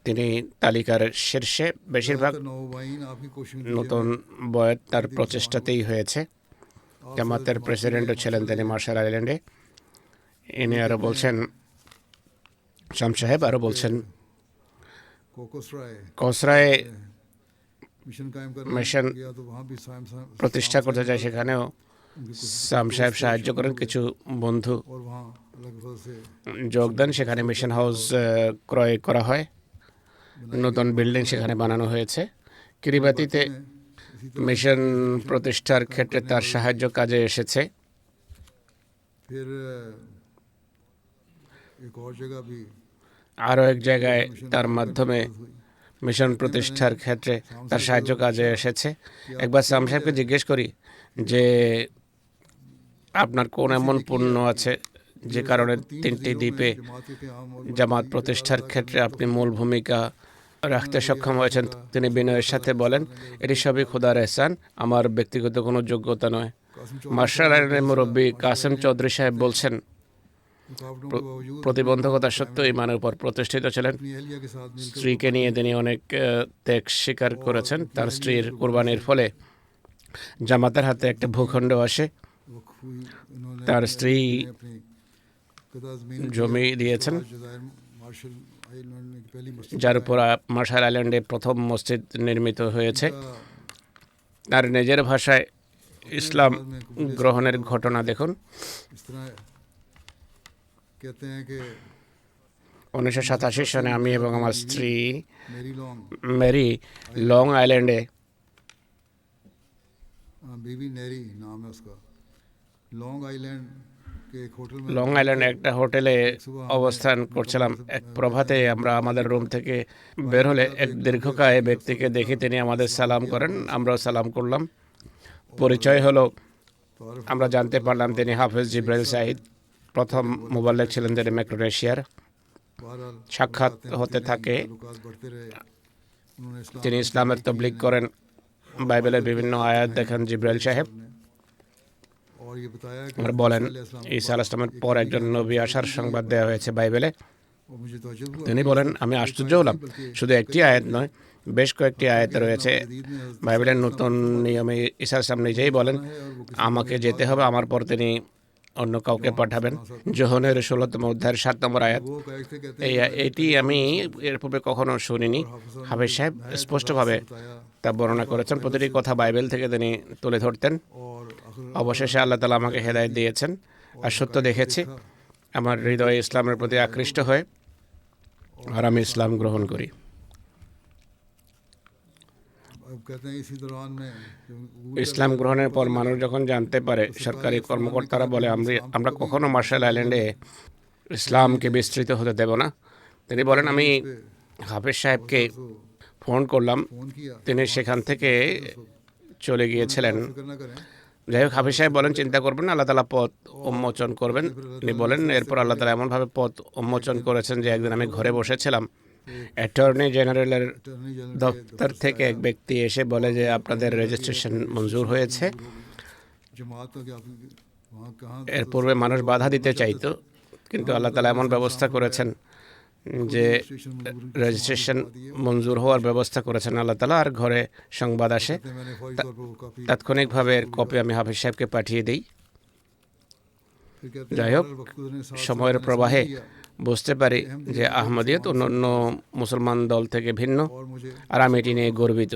তিনি তালিকার শীর্ষে। বেশিরভাগ नौबाइन आपकी कोशिश নতুন বয়াত তার প্রচেষ্টাতেই হয়েছে। জামাতের প্রেসিডেন্টও ছিলেন তিনি মার্শাল আইল্যান্ডে। ইনি আরও বলছেন, শাম সাহেব আরও বলছেন, कोकोसराय কসরায় मिशन कायम करने মিশন गया तो वहाँ भी साइम প্রতিষ্ঠা করতে যায়, সেখানেও শাম সাহেব সাহায্য করেন। কিছু বন্ধু और वहाँ अलग से যোগ দেন। সেখানে মিশন হাউস ক্রয় করা হয়, নতুন বিল্ডিং সেখানে বানানো হয়েছে। কিরিবাতিতে इसी মিশন প্রতিষ্ঠার ক্ষেত্রে তার সাহায্য কাজে এসেছে। फिर एक और जगह भी আরও এক জায়গায় তার মাধ্যমে মিশন প্রতিষ্ঠার ক্ষেত্রে তার সাহায্য কাজে এসেছে। একবার শাম সাহেবকে জিজ্ঞেস করি যে আপনার কোন এমন পুণ্য আছে যে কারণে 3টি দ্বীপে जमात के क़याम और জামাত প্রতিষ্ঠার ক্ষেত্রে আপনি মূল ভূমিকা রাখতে সক্ষম হয়েছেন। তিনি বিনয়ের সাথে বলেন, এটি সবই খোদার এহসান, আমার ব্যক্তিগত কোনো যোগ্যতা নয়। মার্শাল আইল্যান্ডের মুরব্বী কাসেম চৌধুরী সাহেব বলছেন, रुकावटों के बावजूद প্রতিবন্ধকতা সত্ত্বেও ইমানের উপর প্রতিষ্ঠিত ছিলেন। अपनी अहलिया के साथ मिलकर স্ত্রীকে নিয়ে তিনি অনেক ত্যাগ স্বীকার করেছেন। তার স্ত্রীর কোরবানির ফলে জামাতের হাতে একটা ভূখণ্ড আসে। वक्फ हुई। इन्होंने তার স্ত্রী अपनी कदा ज़मीन জমি দিয়েছেন, जज़ायर मार्शल आइलैंड की पहली मस्जिद যার উপর মার্শাল আইল্যান্ডে প্রথম মসজিদ নির্মিত হয়েছে। তার নিজের ভাষায় ইসলাম গ্রহণের ঘটনা দেখুন। इस तरह कहते हैं कि 1987 সনে আমি এবং আমার স্ত্রী मेरी लॉन्ग মেরি লং আইল্যান্ডে, बीबी नेरी नाम है उसका, लॉन्ग आइलैंड के एक होटल में লং আইল্যান্ডে একটা হোটেলে অবস্থান করছিলাম। এক প্রভাতে আমরা আমাদের রুম থেকে বের হলে এক দীর্ঘকায় ব্যক্তিকে দেখি, তিনি আমাদের সালাম করেন, আমরাও সালাম করলাম। পরিচয় হলো, আমরা জানতে পারলাম তিনি হাফেজ জিব্রাইল সাঈদ, প্রথম মুবাল্লিগ ছিলেন যিনি মাইক্রোনেশিয়ার। बहरहाल সাক্ষাৎ হতে থাকে, ताल्लुकात बढ़ते रहे। उन्होंने इस्लाम তিনি ইসলামের তবলিগ করেন, বাইবেলের বিভিন্ন আয়াত দেখেন জিব্রাইল সাহেব। और ये बताया कि আর বলেন ঈসা আলাইহিস সালামের পর একজন নবী আসার সংবাদ দেওয়া হয়েছে বাইবেলে। और मुझे तवज्जुह हुआ তিনি বলেন, আমি আশ্চর্য হলাম, শুধু একটি আয়াত নয়, বেশ কয়েকটি আয়াত রয়েছে বাইবেলের নতুন নিয়মে। ঈসা আলাইহিস সালাম নিজেই বলেন, আমাকে যেতে হবে, আমার পর তিনি অন্য কাউকে পাঠাবেন। যোহনের 16তম অধ্যায়ের 7 নম্বর আয়াত। वो कहते कहते এটি আমি এর পূর্বে কখনো শুনিনি। হাফেজ সাহেব স্পষ্টভাবে তা বর্ণনা করেছেন, প্রতিটি কথা বাইবেল থেকে তিনি তুলে ধরতেন। और आखिर অবশেষে আল্লাহ তাআলা আমাকে হেদায়েত দিয়েছেন আর সত্য দেখেছি। আমার হৃদয়ে ইসলামের প্রতি আকৃষ্ট হয় আর আমি ইসলাম গ্রহণ করি। अब कहते हैं इसी दौरान में ইসলাম গ্রহণের পর মানুষ যখন জানতে পারে, সরকারি কর্মকর্তারা বলে, আমরা কখনো মার্শাল আইল্যান্ডে ইসলামকে বিস্তৃত হতে দেব না। তিনি বলেন, আমি হাফেজ সাহেবকে ফোন করলাম, फोन किया তিনি সেখান থেকে চলে গিয়েছিলেন। फिक्र न करें যাই হোক, হাফিজ সাহেব বলেন, চিন্তা করবেন না, আল্লাহ তাআলা পথ উন্মোচন করবেন। তিনি বলেন, এরপর আল্লাহ তাআলা এমনভাবে পথ উন্মোচন করেছেন যে একদিন আমি ঘরে বসেছিলাম, অ্যাটর্নি জেনারেলের अटॉर्नी जनरल দপ্তর থেকে এক ব্যক্তি এসে বলে যে আপনাদের রেজিস্ট্রেশন মঞ্জুর হয়েছে। जमात के आप वहाँ कहाँ এর পূর্বে মানুষ বাধা দিতে চাইতো, কিন্তু আল্লাহ তাআলা এমন ব্যবস্থা করেছেন যে রেজিস্ট্রেশন মঞ্জুর হওয়ার ব্যবস্থা করেছেন আল্লাহ তাআলা। আর ঘরে সংবাদ আসে, मैंने फौरी तौर पर वो काफ़ी তাৎক্ষণিকভাবে এর কপি আমি হাফিজ সাহেবকে পাঠিয়ে দিই। फिर कहते যাই হোক, हैं वक्त गुजरने के साथ সময়ের প্রবাহে বুঝতে পারি যে আহমদিয়ত অন্যান্য মুসলমান দল থেকে ভিন্ন, और मुझे আর আমি এটি নিয়ে গর্বিত।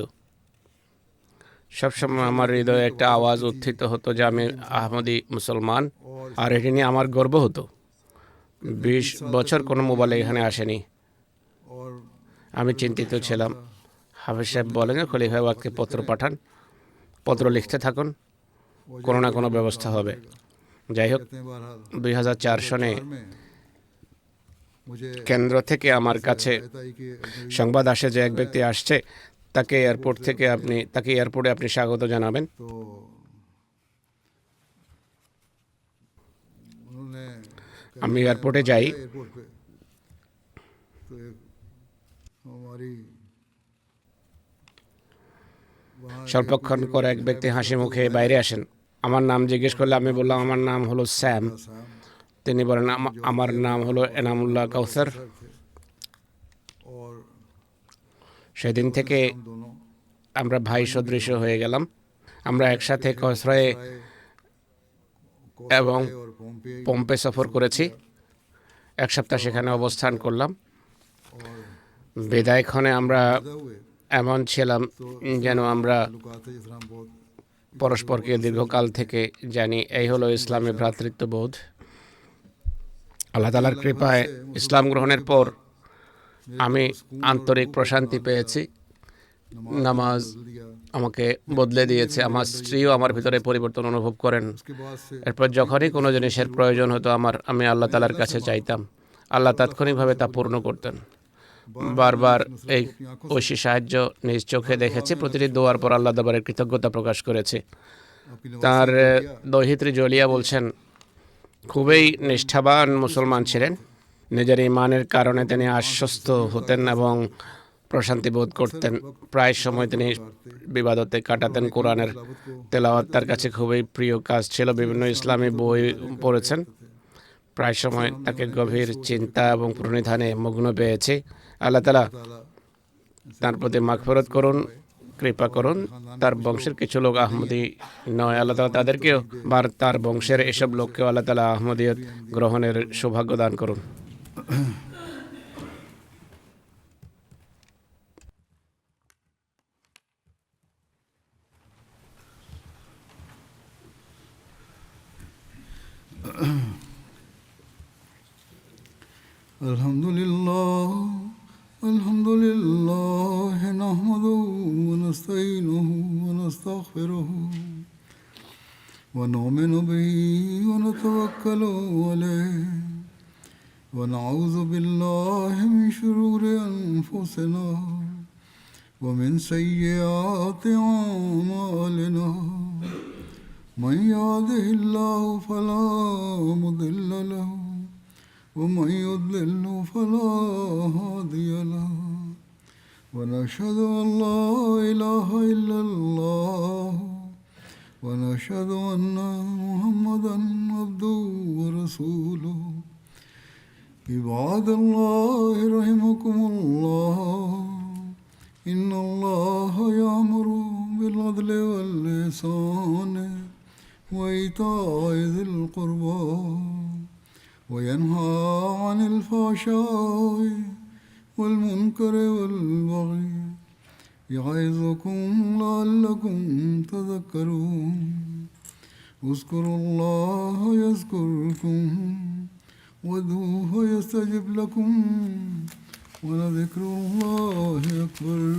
সবসময় আমার হৃদয়ে একটা আওয়াজ উত্থিত হতো যে আমি আহমদি মুসলমান, আর এটি নিয়ে আমার গর্ব হতো। 20 বছর কোনো মোবাইলে এখানে আসেনি, और আমি চিন্তিত ছিলাম। হাফিজ সাহেব বলেন, খলিফা ওয়াক্তকে পত্র পাঠান, পত্র লিখতে থাকুন, কোনো না কোনো ব্যবস্থা হবে। যাই হোক, कहते हैं बहरहाल 2004 সনে में मुझे কেন্দ্র থেকে আমার কাছে बताई कि সংবাদ আসে যে এক ব্যক্তি আসছে, তাকে এয়ারপোর্টে আপনি স্বাগত জানাবেন। तो उन्होंने আমি এয়ারপোর্টে যাই। एयरपोर्ट पे तो एक हमारी वहाँ স্বল্পক্ষণ পর এক ব্যক্তি হাসি মুখে বাইরে আসেন। আমার নাম জিজ্ঞেস করলে আমি বললাম আমার নাম হলো স্যাম। साहब তিনি বলেন, আমার নাম হলো এনামুল্লাহ কাউসার। थे और সেদিন থেকে हम दोनों আমরা ভাই সদৃশ হয়ে গেলাম। আমরা একসাথে কসরায় এবং और पोम्पे পম্পে সফর করেছি। এক সপ্তাহ সেখানে অবস্থান করলাম। বিদায়ক্ষণে আমরা हुए এমন ছিলাম যেন আমরা लुकाते जिस तरह हम बहुत পরস্পরকে দীর্ঘকাল থেকে জানি। এই হলো ইসলামী ভ্রাতৃত্ববোধ। আল্লাহ তাআলার কৃপায় ইসলাম গ্রহণের পর আমি আন্তরিক প্রশান্তি পেয়েছি। নামাজ दिया আমাকে বদলে দিয়েছে। আমার স্ত্রীও আমার ভিতরে পরিবর্তন অনুভব করেন। उसके बाद से এরপর যখনই কোনো জিনিসের প্রয়োজন হতো আমি আল্লাহ তাআলার কাছে চাইতাম, আল্লাহ তাৎক্ষণিকভাবে তা পূর্ণ করতেন। বারবার এই ঐশী সাহায্য নিজ চোখে দেখেছি। প্রতিটি দোয়ার পর আল্লাহ দরবারে কৃতজ্ঞতা প্রকাশ করেছি। आपकी नवाज তার দহিত্রী জলিয়া বলছেন, খুবই নিষ্ঠাবান মুসলমান ছিলেন। নিজের ইমানের কারণে তিনি আশ্বস্ত হতেন এবং প্রশান্তি বোধ করতেন। প্রায় সময় তিনি বিবাদতে কাটাতেন। কোরআনের তেলাওয়াত তার কাছে খুবই প্রিয় কাজ ছিল। বিভিন্ন ইসলামী বই পড়েছেন। প্রায় সময় তাকে গভীর চিন্তা এবং প্রণিধানে মগ্ন পেয়েছি। আল্লাহ তাআলা তার প্রতি মাগফিরাত করুন, কৃপা করুন। তার বংশের কিছু লোক আহমদি নয়, আল্লাহ তাআলা তাদেরকেও তার বংশের এসব লোককেও আল্লাহ তাআলা আহমদিয়ত গ্রহণের সৌভাগ্য দান করুন। الحمد لله نحمده ونستعينه ونستغفره ونؤمن به ونتوكل عليه ونعوذ بالله من شرور أنفسنا ومن سيئات أعمالنا من يهده الله فلا مضل له ومن يضلل فلا هادي له ونشهد أن لا إله إلا الله ونشهد أن محمدا عبده ورسوله عباد الله رحمكم الله إن الله يأمر بالعدل والإحسان وإيتاء ذي القربى وينهى عن الفحشاء والمنكر والبغي يعظكم لعلكم تذكرون اذكروا الله يذكركم وادعوه يستجب لكم ولذكر الله أكبر